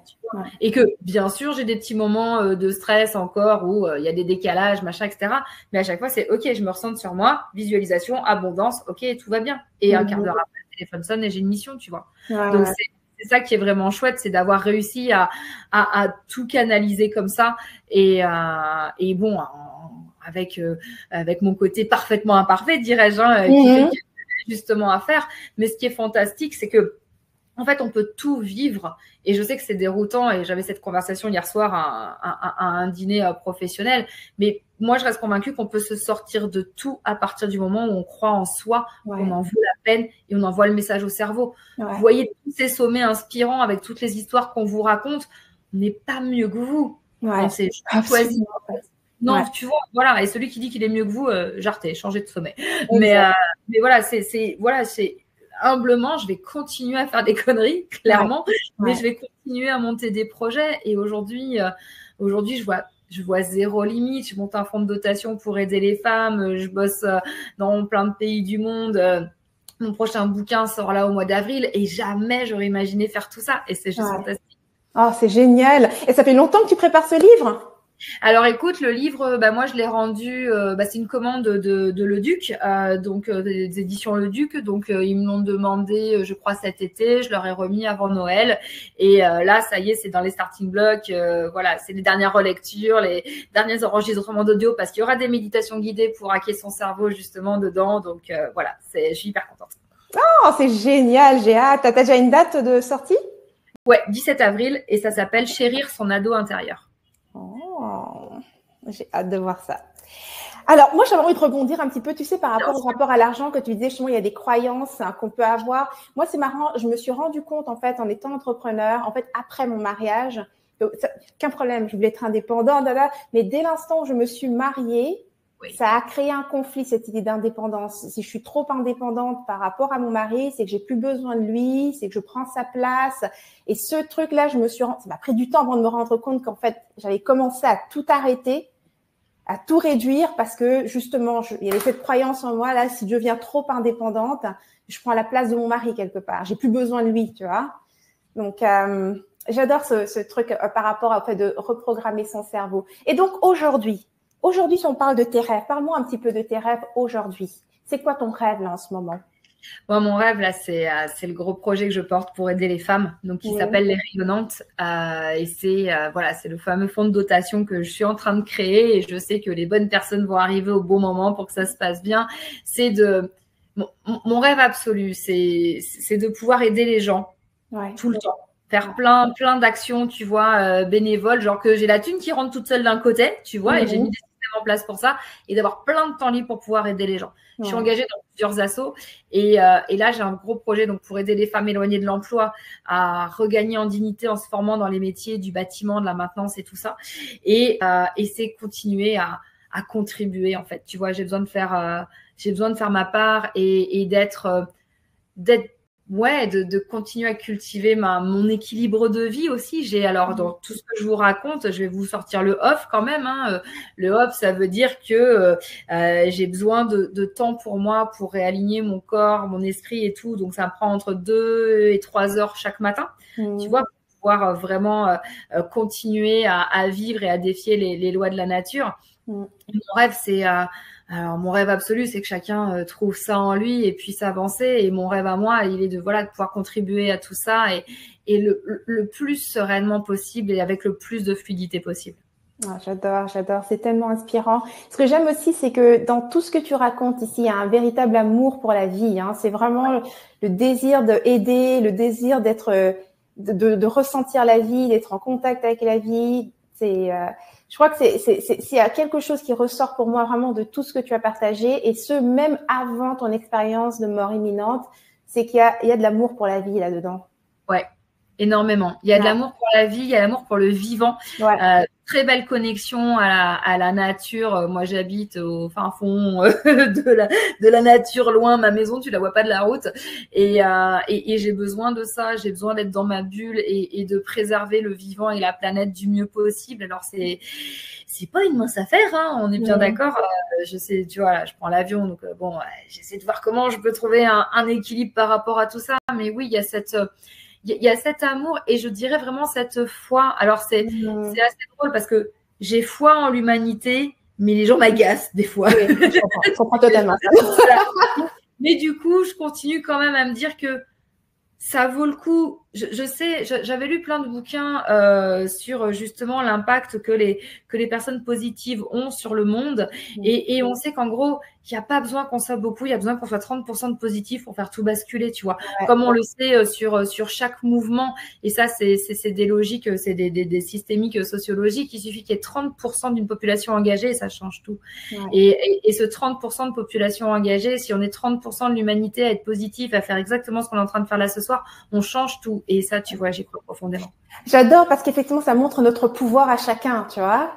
Et que, bien sûr, j'ai des petits moments de stress encore où il y a des décalages, machin, etc. Mais à chaque fois, c'est OK, je me ressens sur moi, visualisation, abondance, OK, tout va bien. Et un quart d'heure après, le téléphone sonne et j'ai une mission, tu vois. Donc, c'est ça qui est vraiment chouette, c'est d'avoir réussi à tout canaliser comme ça. Et bon, avec mon côté parfaitement imparfait, dirais-je, qui fait qu'il y a justement à faire. Mais ce qui est fantastique, c'est que en fait, on peut tout vivre. Et je sais que c'est déroutant. Et j'avais cette conversation hier soir à un dîner professionnel. Mais moi, je reste convaincue qu'on peut se sortir de tout à partir du moment où on croit en soi, qu'on en vaut la peine et on envoie le message au cerveau. Vous voyez tous ces sommets inspirants avec toutes les histoires qu'on vous raconte. On n'est pas mieux que vous. On s'est choisi. Non, tu vois, voilà. Et celui qui dit qu'il est mieux que vous, jartez, changez de sommet. Mais voilà, c'est humblement, je vais continuer à faire des conneries, clairement, mais je vais continuer à monter des projets. Et aujourd'hui, je vois zéro limite. Je monte un fonds de dotation pour aider les femmes. Je bosse dans plein de pays du monde. Mon prochain bouquin sort là au mois d'avril et jamais j'aurais imaginé faire tout ça. Et c'est juste fantastique. Oh, c'est génial. Et ça fait longtemps que tu prépares ce livre? Alors écoute, le livre, moi je l'ai rendu, c'est une commande de Le Duc, donc des éditions Le Duc, donc ils me l'ont demandé, je crois cet été, je leur ai remis avant Noël, et là ça y est, c'est dans les starting blocks, voilà, c'est les dernières relectures, les derniers enregistrements d'audio, parce qu'il y aura des méditations guidées pour hacker son cerveau justement dedans, donc voilà, je suis hyper contente. Oh, c'est génial, j'ai hâte. T'as déjà une date de sortie? Ouais, 17 avril, et ça s'appelle Chérir son ado intérieur. Oh, j'ai hâte de voir ça. Alors, moi, j'avais envie de rebondir un petit peu, tu sais, par rapport au rapport à l'argent que tu disais, justement, il y a des croyances qu'on peut avoir. Moi, c'est marrant, je me suis rendu compte, en fait, en étant entrepreneur, en fait, après mon mariage, qu'un problème, je voulais être indépendante, mais dès l'instant où je me suis mariée, ça a créé un conflit, cette idée d'indépendance. Si je suis trop indépendante par rapport à mon mari, c'est que j'ai plus besoin de lui, c'est que je prends sa place. Et ce truc-là, ça m'a pris du temps avant de me rendre compte qu'en fait, j'avais commencé à tout arrêter, à tout réduire parce que justement, il y avait cette croyance en moi, là, si je deviens trop indépendante, je prends la place de mon mari quelque part. J'ai plus besoin de lui, tu vois. Donc, j'adore ce truc par rapport au fait de reprogrammer son cerveau. Et donc, aujourd'hui, si on parle de tes rêves, parle-moi un petit peu de tes rêves aujourd'hui. C'est quoi ton rêve là en ce moment? Moi, mon rêve là, c'est le gros projet que je porte pour aider les femmes, donc qui s'appelle Les Rayonnantes, et c'est c'est le fameux fonds de dotation que je suis en train de créer, et je sais que les bonnes personnes vont arriver au bon moment pour que ça se passe bien. C'est mon rêve absolu, c'est de pouvoir aider les gens tout le temps. Faire plein d'actions, tu vois, bénévoles, genre que j'ai la thune qui rentre toute seule d'un côté, tu vois, et j'ai mis des systèmes en place pour ça, et d'avoir plein de temps libre pour pouvoir aider les gens. Je suis engagée dans plusieurs assos, et là, j'ai un gros projet donc pour aider les femmes éloignées de l'emploi à regagner en dignité en se formant dans les métiers du bâtiment, de la maintenance et tout ça. Et c'est continuer à contribuer, en fait. Tu vois, j'ai besoin de faire ma part et d'être de continuer à cultiver mon équilibre de vie aussi. Dans tout ce que je vous raconte, je vais vous sortir le off quand même. Le off, ça veut dire que j'ai besoin de temps pour moi pour réaligner mon corps, mon esprit et tout. Donc, ça me prend entre 2 et 3 heures chaque matin, tu vois, pour pouvoir vraiment continuer à vivre et à défier les lois de la nature. Mon rêve, mon rêve absolu, c'est que chacun trouve ça en lui et puisse avancer. Et mon rêve à moi, il est de pouvoir contribuer à tout ça et le plus sereinement possible et avec le plus de fluidité possible. Ah, j'adore. C'est tellement inspirant. Ce que j'aime aussi, c'est que dans tout ce que tu racontes ici, il y a un véritable amour pour la vie. C'est vraiment le désir d'aider, le désir d'être, de ressentir la vie, d'être en contact avec la vie. Je crois que s'il y a quelque chose qui ressort pour moi vraiment de tout ce que tu as partagé, et ce, même avant ton expérience de mort imminente, c'est qu'il y a de l'amour pour la vie là-dedans. Ouais, énormément. Il y a de l'amour pour la vie, il y a l'amour pour le vivant. Très belle connexion à la nature. Moi, j'habite au fin fond de la nature, loin. Ma maison, tu la vois pas de la route. Et j'ai besoin de ça. J'ai besoin d'être dans ma bulle et de préserver le vivant et la planète du mieux possible. Alors, c'est pas une mince affaire, on est bien d'accord. Je sais, tu vois, je prends l'avion, donc j'essaie de voir comment je peux trouver un équilibre par rapport à tout ça. Mais oui, il y a y a cet amour et je dirais vraiment cette foi. Alors, c'est assez drôle parce que j'ai foi en l'humanité, mais les gens m'agacent des fois. Oui, je comprends totalement. Mais du coup, je continue quand même à me dire que ça vaut le coup. Je sais, j'avais lu plein de bouquins sur justement l'impact que les personnes positives ont sur le monde. Et on sait qu'en gros, il n'y a pas besoin qu'on soit beaucoup, il y a besoin qu'on soit 30% de positifs pour faire tout basculer, tu vois. Ouais. Comme on le sait sur chaque mouvement. Et ça, c'est des logiques, c'est des systémiques sociologiques. Il suffit qu'il y ait 30% d'une population engagée et ça change tout. Ouais. Et ce 30% de population engagée, si on est 30% de l'humanité à être positif, à faire exactement ce qu'on est en train de faire là ce soir, on change tout. Et ça, tu vois, j'y crois profondément. J'adore parce qu'effectivement, ça montre notre pouvoir à chacun, tu vois.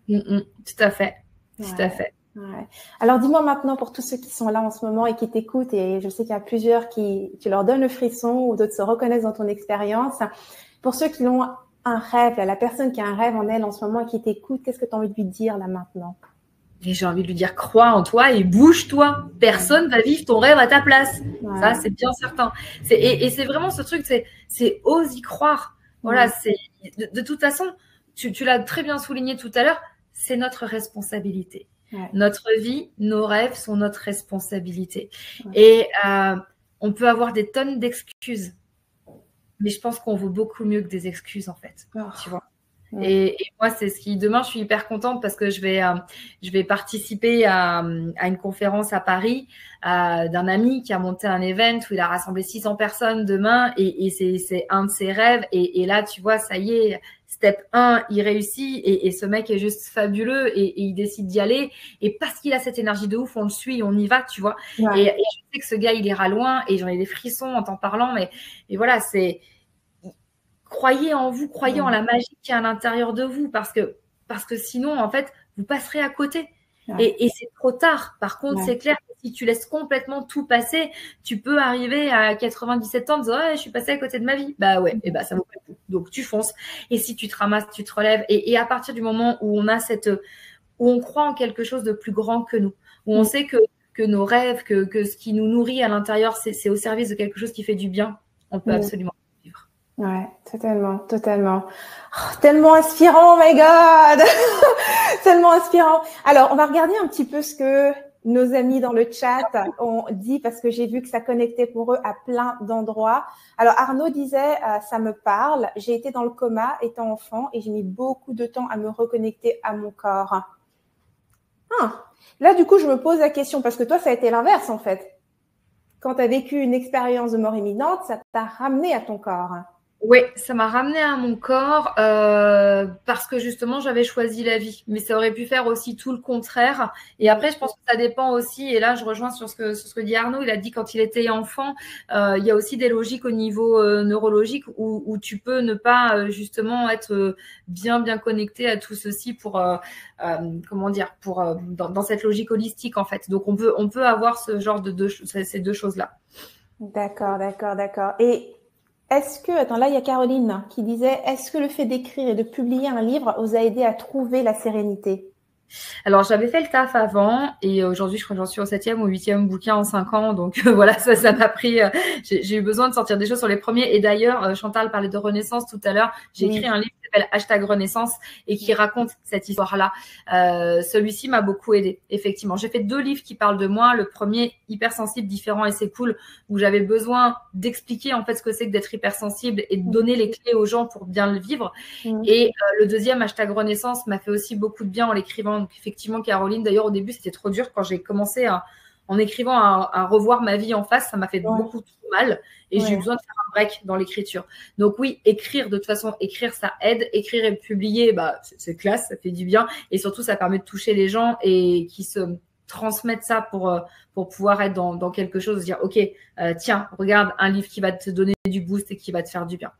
Tout à fait. Tout à fait. Ouais. Alors, dis-moi maintenant, pour tous ceux qui sont là en ce moment et qui t'écoutent, et je sais qu'il y a plusieurs qui leur donnent le frisson ou d'autres se reconnaissent dans ton expérience. Pour ceux qui ont un rêve, la personne qui a un rêve en elle en ce moment et qui t'écoute, qu'est-ce que tu as envie de lui dire là maintenant? Et j'ai envie de lui dire, crois en toi et bouge-toi. Personne va vivre ton rêve à ta place. Ouais. Ça, c'est bien certain. Et c'est vraiment ce truc, c'est ose y croire. Voilà, c'est de toute façon, tu l'as très bien souligné tout à l'heure, c'est notre responsabilité. Ouais. Notre vie, nos rêves sont notre responsabilité. Ouais. Et on peut avoir des tonnes d'excuses, mais je pense qu'on vaut beaucoup mieux que des excuses, en fait. Oh. Tu vois. Et moi, c'est ce qui, demain, je suis hyper contente parce que je vais participer à une conférence à Paris d'un ami qui a monté un event où il a rassemblé 600 personnes demain et c'est un de ses rêves. Et là, tu vois, ça y est, step 1, il réussit et ce mec est juste fabuleux et il décide d'y aller. Et parce qu'il a cette énergie de ouf, on le suit, on y va, tu vois. Ouais. Et je sais que ce gars, il ira loin et j'en ai des frissons en t'en parlant. Mais voilà, c'est... Croyez en vous, croyez en la magie qui est à l'intérieur de vous parce que sinon, en fait, vous passerez à côté. Ouais. Et c'est trop tard. Par contre, c'est clair que si tu laisses complètement tout passer, tu peux arriver à 97 ans en disant « Ouais, je suis passé à côté de ma vie. » Bah ouais, et bah ça vaut pas le coup. Donc, tu fonces. Et si tu te ramasses, tu te relèves. Et à partir du moment où on a où on croit en quelque chose de plus grand que nous, où on sait que nos rêves, que ce qui nous nourrit à l'intérieur, c'est au service de quelque chose qui fait du bien, on peut absolument. Ouais, totalement, totalement. Oh, tellement inspirant, my God. Tellement inspirant. Alors, on va regarder un petit peu ce que nos amis dans le chat ont dit parce que j'ai vu que ça connectait pour eux à plein d'endroits. Alors, Arnaud disait, ça me parle. J'ai été dans le coma étant enfant et j'ai mis beaucoup de temps à me reconnecter à mon corps. Là, du coup, je me pose la question parce que toi, ça a été l'inverse, en fait. Quand tu as vécu une expérience de mort imminente, ça t'a ramené à ton corps. Oui, ça m'a ramené à mon corps parce que justement, j'avais choisi la vie. Mais ça aurait pu faire aussi tout le contraire. Et après, je pense que ça dépend aussi. Et là, je rejoins sur ce que dit Arnaud. Il a dit quand il était enfant, il y a aussi des logiques au niveau neurologique où tu peux ne pas justement être bien connecté à tout ceci pour comment dire, pour dans cette logique holistique en fait. Donc on peut avoir ce genre ces deux choses-là. D'accord. Et est-ce que, attends, là, il y a Caroline qui disait, est-ce que le fait d'écrire et de publier un livre vous a aidé à trouver la sérénité? Alors, j'avais fait le taf avant et aujourd'hui, je crois que j'en suis au 7e ou 8e bouquin en 5 ans. Donc, voilà, ça m'a pris… j'ai eu besoin de sortir des choses sur les premiers. Et d'ailleurs, Chantal parlait de Renaissance tout à l'heure. J'ai écrit un livre qui s'appelle #Renaissance et qui raconte cette histoire-là. Celui-ci m'a beaucoup aidé, effectivement. J'ai fait 2 livres qui parlent de moi. Le premier, hypersensible, différent et c'est cool, où j'avais besoin d'expliquer en fait ce que c'est que d'être hypersensible et de donner les clés aux gens pour bien le vivre. Et le deuxième, #Renaissance, m'a fait aussi beaucoup de bien en l'écrivant. Donc, effectivement, Caroline, d'ailleurs, au début, c'était trop dur quand j'ai commencé en écrivant à revoir ma vie en face. Ça m'a fait beaucoup trop mal et j'ai eu besoin de faire un break dans l'écriture. Donc oui, écrire, de toute façon, écrire, ça aide. Écrire et publier, bah, c'est classe, ça fait du bien. Et surtout, ça permet de toucher les gens et qui se transmettent ça pour pouvoir être dans quelque chose, dire, OK, tiens, regarde un livre qui va te donner du boost et qui va te faire du bien.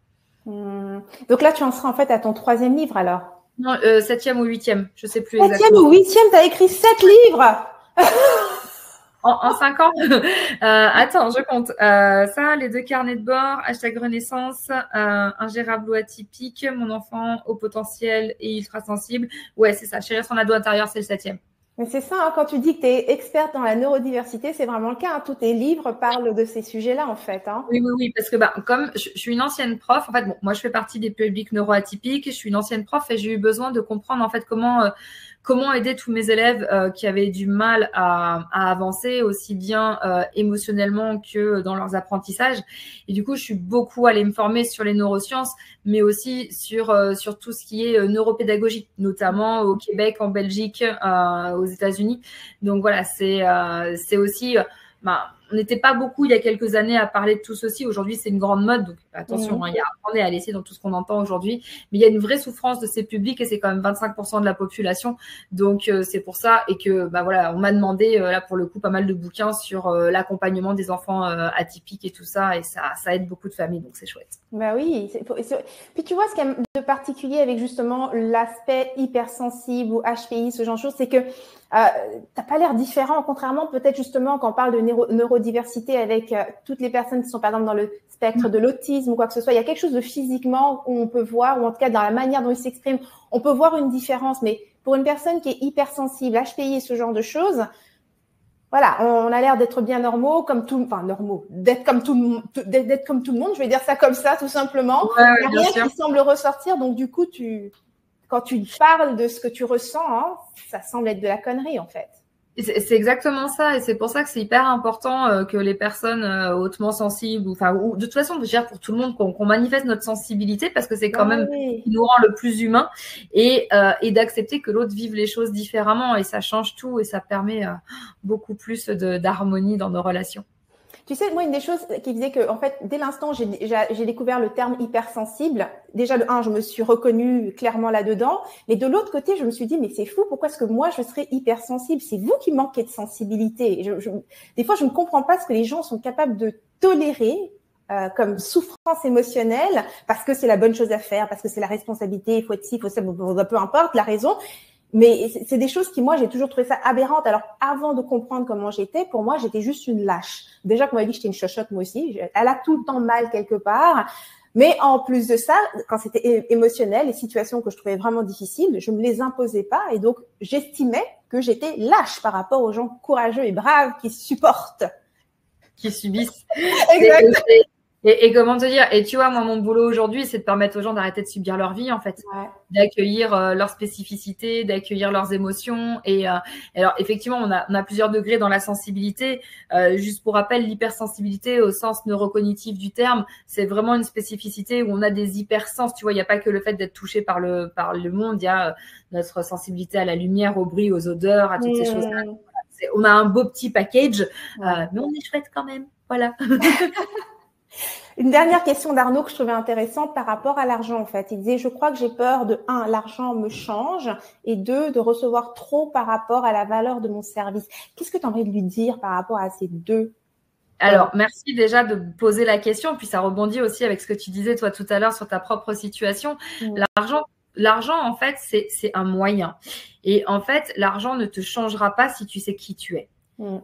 Donc là, tu en seras en fait à ton 3e livre alors? Non, 7e ou 8e, je sais plus exactement. 7e ou 8e, t'as écrit 7 livres. En 5 ans. Attends, je compte. Ça, les 2 carnets de bord, #Renaissance, ingérable ou atypique, mon enfant au potentiel et ultra sensible. Ouais, c'est ça. Chérir son ado intérieur, c'est le 7e. Mais c'est ça, hein, quand tu dis que tu es experte dans la neurodiversité, c'est vraiment le cas. Hein. Tous tes livres parlent de ces sujets-là, en fait. Hein. Oui, oui, oui, parce que comme je suis une ancienne prof, en fait, bon, moi je fais partie des publics neuroatypiques, je suis une ancienne prof et j'ai eu besoin de comprendre en fait comment aider tous mes élèves qui avaient du mal à avancer aussi bien émotionnellement que dans leurs apprentissages. Et du coup, je suis beaucoup allée me former sur les neurosciences, mais aussi sur tout ce qui est neuropédagogie, notamment au Québec, en Belgique, aux États-Unis. Donc voilà, c'est aussi on n'était pas beaucoup il y a quelques années à parler de tout ceci. Aujourd'hui, c'est une grande mode. Donc, attention, il y a à prendre et à laisser dans tout ce qu'on entend aujourd'hui. Mais il y a une vraie souffrance de ces publics et c'est quand même 25% de la population. Donc, c'est pour ça. Et que, voilà, on m'a demandé, là, pour le coup, pas mal de bouquins sur l'accompagnement des enfants atypiques et tout ça. Et ça aide beaucoup de familles. Donc, c'est chouette. Bah oui. Puis, tu vois, ce qu'il y a de particulier avec justement l'aspect hypersensible ou HPI, ce genre de choses, c'est que t'as pas l'air différent, contrairement peut-être justement quand on parle de neurodiversité avec toutes les personnes qui sont par exemple dans le spectre de l'autisme ou quoi que ce soit. Il y a quelque chose de physiquement où on peut voir, ou en tout cas dans la manière dont ils s'expriment, on peut voir une différence. Mais pour une personne qui est hypersensible, HPI et ce genre de choses, voilà, on a l'air d'être bien normaux, d'être comme tout le monde. Je vais dire ça comme ça, tout simplement. Il n'y a rien qui semble ressortir. Donc du coup, quand tu parles de ce que tu ressens, hein, ça semble être de la connerie, en fait. C'est exactement ça, et c'est pour ça que c'est hyper important que les personnes hautement sensibles, ou de toute façon, je veux dire pour tout le monde, qu'on manifeste notre sensibilité, parce que c'est quand même ce qui nous rend le plus humain, et d'accepter que l'autre vive les choses différemment, et ça change tout, et ça permet beaucoup plus d'harmonie dans nos relations. Tu sais, moi, une des choses qui faisait que, en fait, dès l'instant, j'ai découvert le terme hypersensible. Déjà, de un, je me suis reconnue clairement là-dedans. Mais de l'autre côté, je me suis dit, mais c'est fou, pourquoi est-ce que moi, je serais hypersensible? C'est vous qui manquez de sensibilité. Des fois, je ne comprends pas ce que les gens sont capables de tolérer comme souffrance émotionnelle, parce que c'est la bonne chose à faire, parce que c'est la responsabilité, il faut être ci, il faut ça, peu importe la raison. Mais c'est des choses qui, moi, j'ai toujours trouvé ça aberrante. Alors, avant de comprendre comment j'étais, pour moi, j'étais juste une lâche. Déjà qu'on m'avait dit que j'étais une chochotte, moi aussi. Elle a tout le temps mal quelque part. Mais en plus de ça, quand c'était émotionnel, les situations que je trouvais vraiment difficiles, je me les imposais pas. Et donc, j'estimais que j'étais lâche par rapport aux gens courageux et braves qui supportent. Qui subissent. Exactement. Et comment te dire, et tu vois, moi, mon boulot aujourd'hui, c'est de permettre aux gens d'arrêter de subir leur vie, en fait, d'accueillir leurs spécificités, d'accueillir leurs émotions. Et alors, effectivement, on a plusieurs degrés dans la sensibilité. Juste pour rappel, l'hypersensibilité au sens neurocognitif du terme, c'est vraiment une spécificité où on a des hypersens. Tu vois, il n'y a pas que le fait d'être touché par le monde, il y a notre sensibilité à la lumière, au bruit, aux odeurs, à toutes ces choses-là. On a un beau petit package, mais on est chouette quand même. Voilà. Une dernière question d'Arnaud que je trouvais intéressante par rapport à l'argent, en fait. Il disait, je crois que j'ai peur de, 1, l'argent me change, et 2, de recevoir trop par rapport à la valeur de mon service. Qu'est-ce que tu as envie de lui dire par rapport à ces deux? Alors, merci déjà de poser la question, puis ça rebondit aussi avec ce que tu disais, toi, tout à l'heure, sur ta propre situation. L'argent, en fait, c'est un moyen. Et en fait, l'argent ne te changera pas si tu sais qui tu es.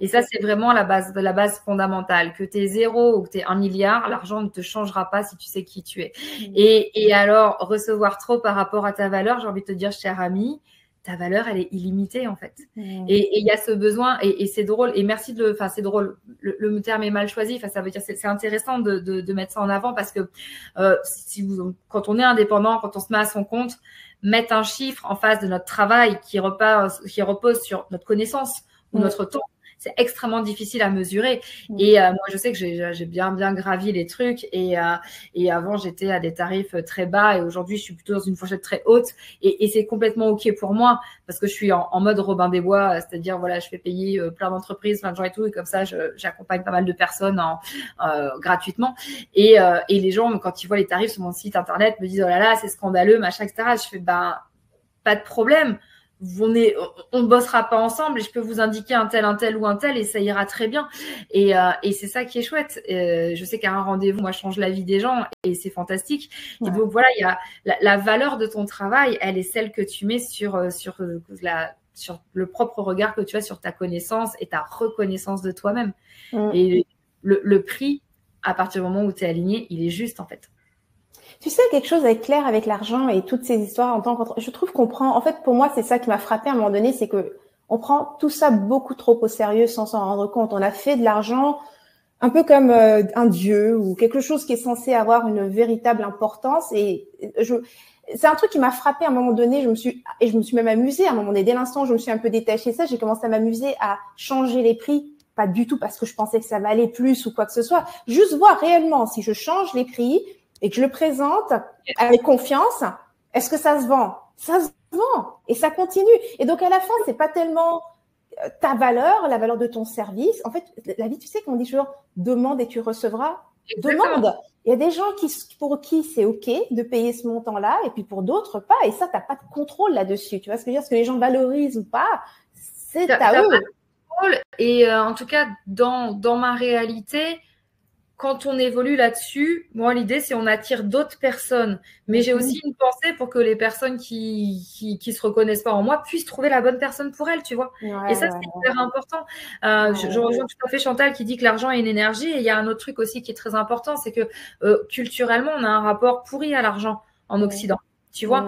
Et ça, c'est vraiment la base fondamentale. Que tu es 0 ou que tu es 1 milliard, l'argent ne te changera pas si tu sais qui tu es. Et alors, recevoir trop par rapport à ta valeur, j'ai envie de te dire, cher ami, ta valeur, elle est illimitée, en fait. Et il y a ce besoin, et c'est drôle, et merci c'est drôle, le terme est mal choisi, ça veut dire, c'est intéressant de mettre ça en avant, parce que quand on est indépendant, quand on se met à son compte, mettre un chiffre en face de notre travail qui repose sur notre connaissance ou notre temps, c'est extrêmement difficile à mesurer. Et moi, je sais que j'ai bien gravi les trucs. Et avant, j'étais à des tarifs très bas. Et aujourd'hui, je suis plutôt dans une fourchette très haute. Et c'est complètement OK pour moi, parce que je suis en mode Robin des Bois. C'est-à-dire, voilà, je fais payer plein d'entreprises, plein de gens et tout. Et comme ça, j'accompagne pas mal de personnes gratuitement. Et les gens, quand ils voient les tarifs sur mon site internet, me disent, oh là là, c'est scandaleux, machin, etc. Je fais, pas de problème. On ne bossera pas ensemble et je peux vous indiquer un tel ou un tel et ça ira très bien. Et c'est ça qui est chouette. Je sais qu'à un rendez-vous, moi, je change la vie des gens et c'est fantastique. Et donc, voilà, il y a la valeur de ton travail, elle est celle que tu mets sur le propre regard que tu as sur ta connaissance et ta reconnaissance de toi-même. Et le prix, à partir du moment où tu es aligné, il est juste, en fait. Tu sais, quelque chose avec Claire, avec l'argent et toutes ces histoires en tant qu'entre... Je trouve qu'on prend... En fait, pour moi, c'est ça qui m'a frappé à un moment donné, c'est que on prend tout ça beaucoup trop au sérieux sans s'en rendre compte. On a fait de l'argent un peu comme un dieu ou quelque chose qui est censé avoir une véritable importance. Et c'est un truc qui m'a frappé à un moment donné. Je me suis même amusée à un moment donné. Dès l'instant où je me suis un peu détachée de ça, j'ai commencé à m'amuser à changer les prix. Pas du tout parce que je pensais que ça valait plus ou quoi que ce soit. Juste voir réellement si je change les prix et que je le présente avec confiance, est-ce que ça se vend? Ça se vend et ça continue. Et donc à la fin, c'est pas tellement ta valeur, la valeur de ton service. En fait, la vie, tu sais qu'on dit toujours demande et tu recevras. Exactement. Demande. Il y a des gens pour qui c'est OK de payer ce montant-là et puis pour d'autres pas. Et ça, tu n'as pas de contrôle là-dessus. Tu vois ce que je veux dire? Ce que les gens valorisent ou pas, c'est à eux. Et en tout cas, dans ma réalité, quand on évolue là-dessus, moi, l'idée, c'est on attire d'autres personnes. Mais j'ai aussi une pensée pour que les personnes qui se reconnaissent pas en moi puissent trouver la bonne personne pour elles, tu vois. Et ça, c'est hyper important. Je rejoins tout à fait Chantal qui dit que l'argent est une énergie. Et il y a un autre truc aussi qui est très important, c'est que culturellement, on a un rapport pourri à l'argent en Occident. Tu vois,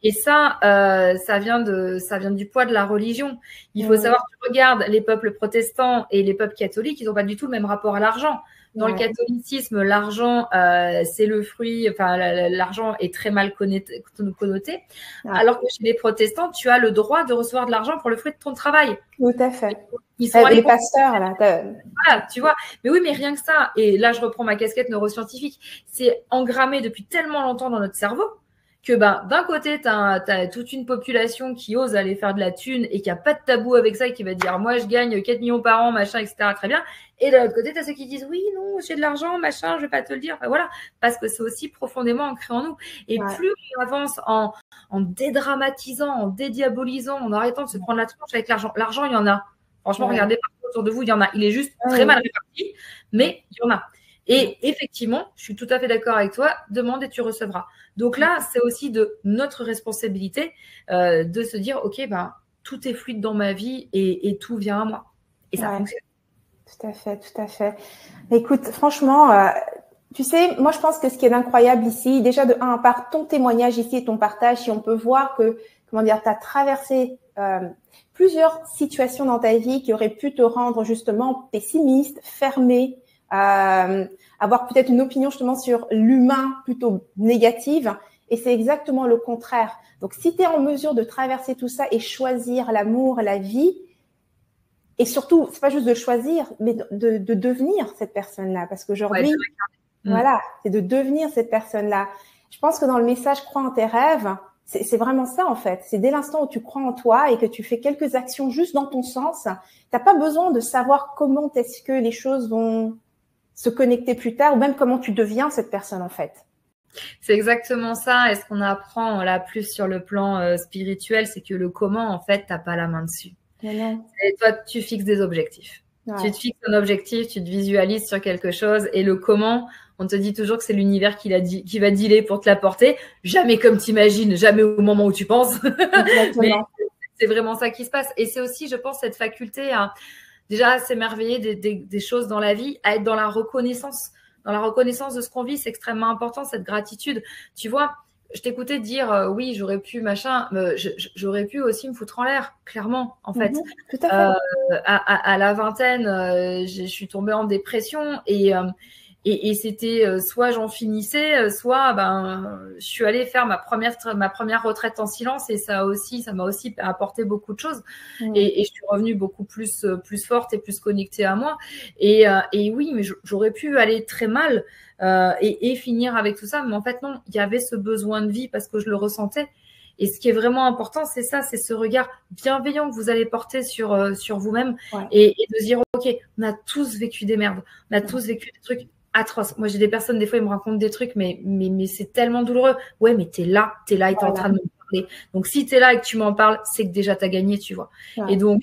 et ça, ça vient du poids de la religion. Il faut savoir, tu regardes les peuples protestants et les peuples catholiques, ils n'ont pas du tout le même rapport à l'argent. Dans le catholicisme, l'argent, c'est le fruit, enfin, l'argent est très mal connoté. Alors que chez les protestants, tu as le droit de recevoir de l'argent pour le fruit de ton travail. Tout à fait. Ils sont les pasteurs, là. Voilà, tu vois. Mais oui, mais rien que ça, et là, je reprends ma casquette neuroscientifique, c'est engrammé depuis tellement longtemps dans notre cerveau que d'un côté, tu as toute une population qui ose aller faire de la thune et qui a pas de tabou avec ça et qui va dire moi je gagne 4 millions par an, machin, etc. Très bien. Et de l'autre côté, tu as ceux qui disent oui, non, j'ai de l'argent, machin, je vais pas te le dire. Enfin, voilà, parce que c'est aussi profondément ancré en nous. Et plus on avance en dédramatisant, en dédiabolisant, en arrêtant de se prendre la tronche avec l'argent. L'argent, il y en a. Franchement, regardez partout autour de vous, il y en a. Il est juste très mal réparti, mais il y en a. Et effectivement, je suis tout à fait d'accord avec toi, demande et tu recevras. Donc là, c'est aussi de notre responsabilité de se dire, OK, tout est fluide dans ma vie et tout vient à moi. Et ça fonctionne. Tout à fait, tout à fait. Écoute, franchement, tu sais, moi, je pense que ce qui est incroyable ici, déjà par ton témoignage ici et ton partage, si on peut voir que, tu as traversé plusieurs situations dans ta vie qui auraient pu te rendre justement pessimiste, fermé, avoir peut-être une opinion justement sur l'humain plutôt négative, et c'est exactement le contraire. Donc, si tu es en mesure de traverser tout ça et choisir l'amour, la vie, et surtout, c'est pas juste de choisir, mais de devenir cette personne-là, parce qu'aujourd'hui, voilà, c'est de devenir cette personne-là. Je pense que dans le message crois en tes rêves, c'est vraiment ça en fait. C'est dès l'instant où tu crois en toi et que tu fais quelques actions juste dans ton sens, t'as pas besoin de savoir comment est-ce que les choses vont se connecter plus tard ou même comment tu deviens cette personne en fait. C'est exactement ça. Et ce qu'on apprend là plus sur le plan spirituel, c'est que le comment, en fait, t'as pas la main dessus. Et toi, tu fixes des objectifs. Tu te fixes un objectif, tu te visualises sur quelque chose et le comment, on te dit toujours que c'est l'univers qui va dealer pour te l'apporter. Jamais comme t'imagines, jamais au moment où tu penses. Mais c'est vraiment ça qui se passe. Et c'est aussi, je pense, cette faculté à déjà s'émerveiller des choses dans la vie, à être dans la reconnaissance. Dans la reconnaissance de ce qu'on vit, c'est extrêmement important, cette gratitude. Tu vois, je t'écoutais dire oui, j'aurais pu machin, j'aurais pu aussi me foutre en l'air, clairement, en fait. Tout à fait. À la vingtaine, je suis tombée en dépression et c'était soit j'en finissais, soit je suis allée faire ma première retraite en silence et ça m'a aussi apporté beaucoup de choses et je suis revenue beaucoup plus forte et plus connectée à moi et oui, mais j'aurais pu aller très mal et finir avec tout ça, mais en fait non, il y avait ce besoin de vie parce que je le ressentais. Et ce qui est vraiment important, c'est ça, c'est ce regard bienveillant que vous allez porter sur vous-même et de dire, OK, on a tous vécu des merdes, on a tous vécu des trucs atroces. Moi, j'ai des personnes, des fois, ils me racontent des trucs, mais c'est tellement douloureux. Ouais, mais t'es là et t'es en train de me parler. Donc, si t'es là et que tu m'en parles, c'est que déjà t'as gagné, tu vois. Et donc,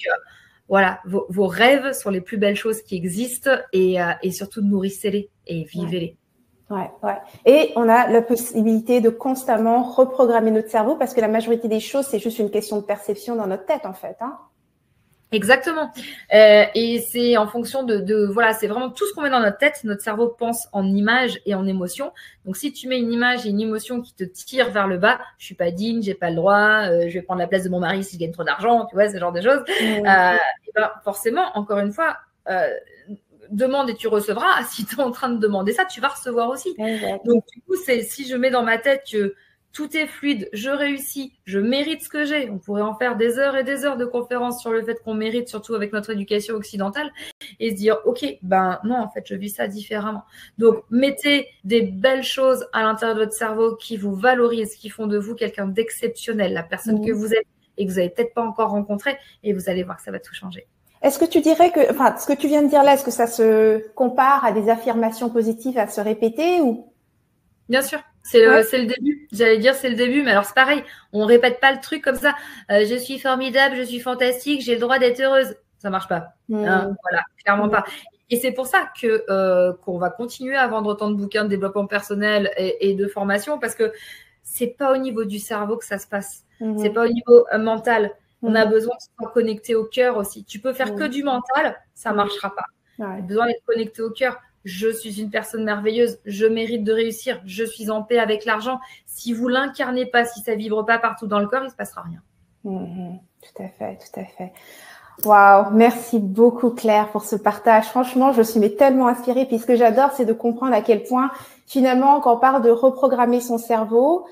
voilà, vos rêves sont les plus belles choses qui existent et surtout nourrissez-les et vivez-les. Ouais. Et on a la possibilité de constamment reprogrammer notre cerveau parce que la majorité des choses, c'est juste une question de perception dans notre tête, en fait. Exactement. Et c'est en fonction voilà, c'est vraiment tout ce qu'on met dans notre tête. Notre cerveau pense en images et en émotions. Donc, si tu mets une image et une émotion qui te tire vers le bas, je suis pas digne, j'ai pas le droit, je vais prendre la place de mon mari si je gagne trop d'argent, tu vois, ce genre de choses. Et ben, forcément, encore une fois, demande et tu recevras. Si tu es en train de demander ça, tu vas recevoir aussi. Donc, du coup, si je mets dans ma tête que tout est fluide, je réussis, je mérite ce que j'ai. On pourrait en faire des heures et des heures de conférences sur le fait qu'on mérite, surtout avec notre éducation occidentale, et se dire, OK, ben non, en fait, je vis ça différemment. Donc, mettez des belles choses à l'intérieur de votre cerveau qui vous valorisent, qui font de vous quelqu'un d'exceptionnel, la personne que vous êtes et que vous n'avez peut-être pas encore rencontrée, et vous allez voir que ça va tout changer. Est-ce que tu dirais que, enfin, ce que tu viens de dire là, est-ce que ça se compare à des affirmations positives à se répéter ou? Bien sûr, c'est le début. J'allais dire c'est le début, mais alors c'est pareil. On répète pas le truc comme ça. Je suis formidable, je suis fantastique, j'ai le droit d'être heureuse. Ça marche pas. Hein, voilà, clairement pas. Et c'est pour ça que qu'on va continuer à vendre autant de bouquins de développement personnel et de formation, parce que c'est pas au niveau du cerveau que ça se passe. C'est pas au niveau mental. On a besoin de se connecter au cœur aussi. Tu peux faire que du mental, ça marchera pas. Tu as besoin d'être connecté au cœur. Je suis une personne merveilleuse, je mérite de réussir, je suis en paix avec l'argent. Si vous l'incarnez pas, si ça vibre pas partout dans le corps, il se passera rien. Tout à fait, tout à fait. Waouh, merci beaucoup Claire pour ce partage. Franchement, je suis tellement inspirée. Puis ce que j'adore, c'est de comprendre à quel point, finalement, quand on parle de reprogrammer son cerveau,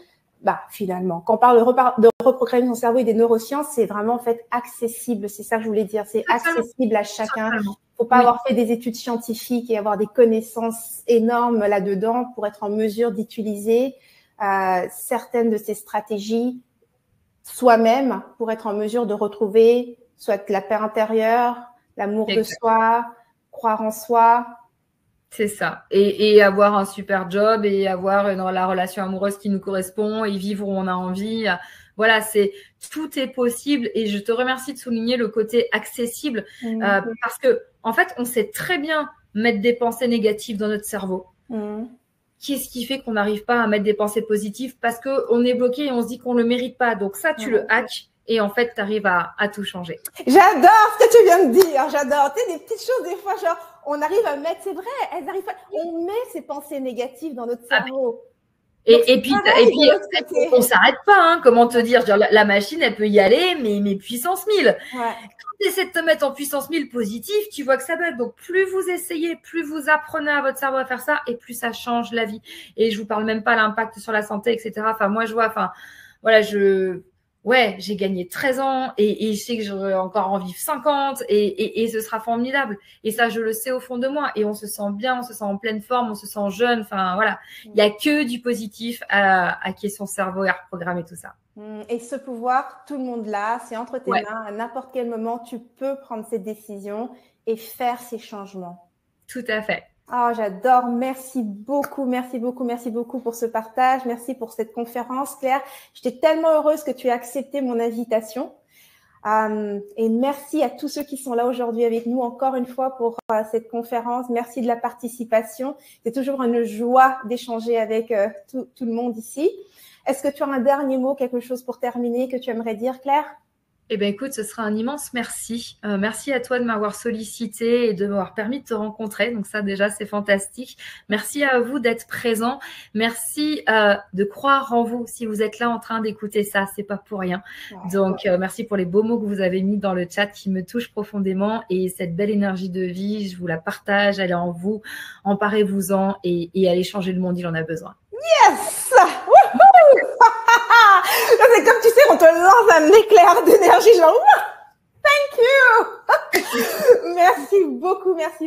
finalement, quand on parle de reprogrammer son cerveau et des neurosciences, c'est vraiment en fait accessible. C'est ça que je voulais dire. C'est accessible à chacun. Faut pas avoir fait des études scientifiques et avoir des connaissances énormes là-dedans pour être en mesure d'utiliser certaines de ces stratégies soi-même pour être en mesure de retrouver soit la paix intérieure, l'amour de soi, croire en soi. C'est ça. Et avoir un super job et avoir la relation amoureuse qui nous correspond et vivre où on a envie. Voilà, tout est possible. Et je te remercie de souligner le côté accessible parce que, en fait, on sait très bien mettre des pensées négatives dans notre cerveau. Qu'est-ce qui fait qu'on n'arrive pas à mettre des pensées positives? Parce qu'on est bloqué et on se dit qu'on le mérite pas. Donc ça, tu le hacks. Et en fait, tu arrives à tout changer. J'adore ce que tu viens de dire. J'adore. Tu sais, des petites choses, des fois, genre, on arrive à mettre, c'est vrai, elles arrivent pas. On met ces pensées négatives dans notre cerveau. Et puis, on s'arrête pas, hein. Comment te dire? La machine, elle peut y aller, mais puissance 1000. Quand tu essaies de te mettre en puissance 1000 positive, tu vois que ça bug. Donc, plus vous essayez, plus vous apprenez à votre cerveau à faire ça, et plus ça change la vie. Et je vous parle même pas l'impact sur la santé, etc. Enfin, moi, je vois, voilà, j'ai gagné 13 ans et je sais que j'aurai encore en vivre 50 et ce sera formidable. Et ça, je le sais au fond de moi. Et on se sent bien, on se sent en pleine forme, on se sent jeune. Enfin, voilà. Il n'y a que du positif à hacker son cerveau et à reprogrammer tout ça. Et ce pouvoir, tout le monde l'a. C'est entre tes mains. À n'importe quel moment, tu peux prendre ces décisions et faire ces changements. Tout à fait. Oh, j'adore. Merci beaucoup, merci beaucoup, merci beaucoup pour ce partage. Merci pour cette conférence, Claire. J'étais tellement heureuse que tu aies accepté mon invitation. Et merci à tous ceux qui sont là aujourd'hui avec nous encore une fois pour cette conférence. Merci de la participation. C'est toujours une joie d'échanger avec tout le monde ici. Est-ce que tu as un dernier mot, quelque chose pour terminer que tu aimerais dire, Claire? Eh bien, écoute, ce sera un immense merci. Merci à toi de m'avoir sollicité et de m'avoir permis de te rencontrer. Donc ça, déjà, c'est fantastique. Merci à vous d'être présents. Merci de croire en vous. Si vous êtes là en train d'écouter ça, c'est pas pour rien. Donc, merci pour les beaux mots que vous avez mis dans le chat qui me touchent profondément. Et cette belle énergie de vie, je vous la partage. Elle est en vous. Emparez-vous-en et allez changer le monde. Il en a besoin. Yes! C'est comme, tu sais, on te lance un éclair d'énergie, genre, thank you! Merci beaucoup, merci.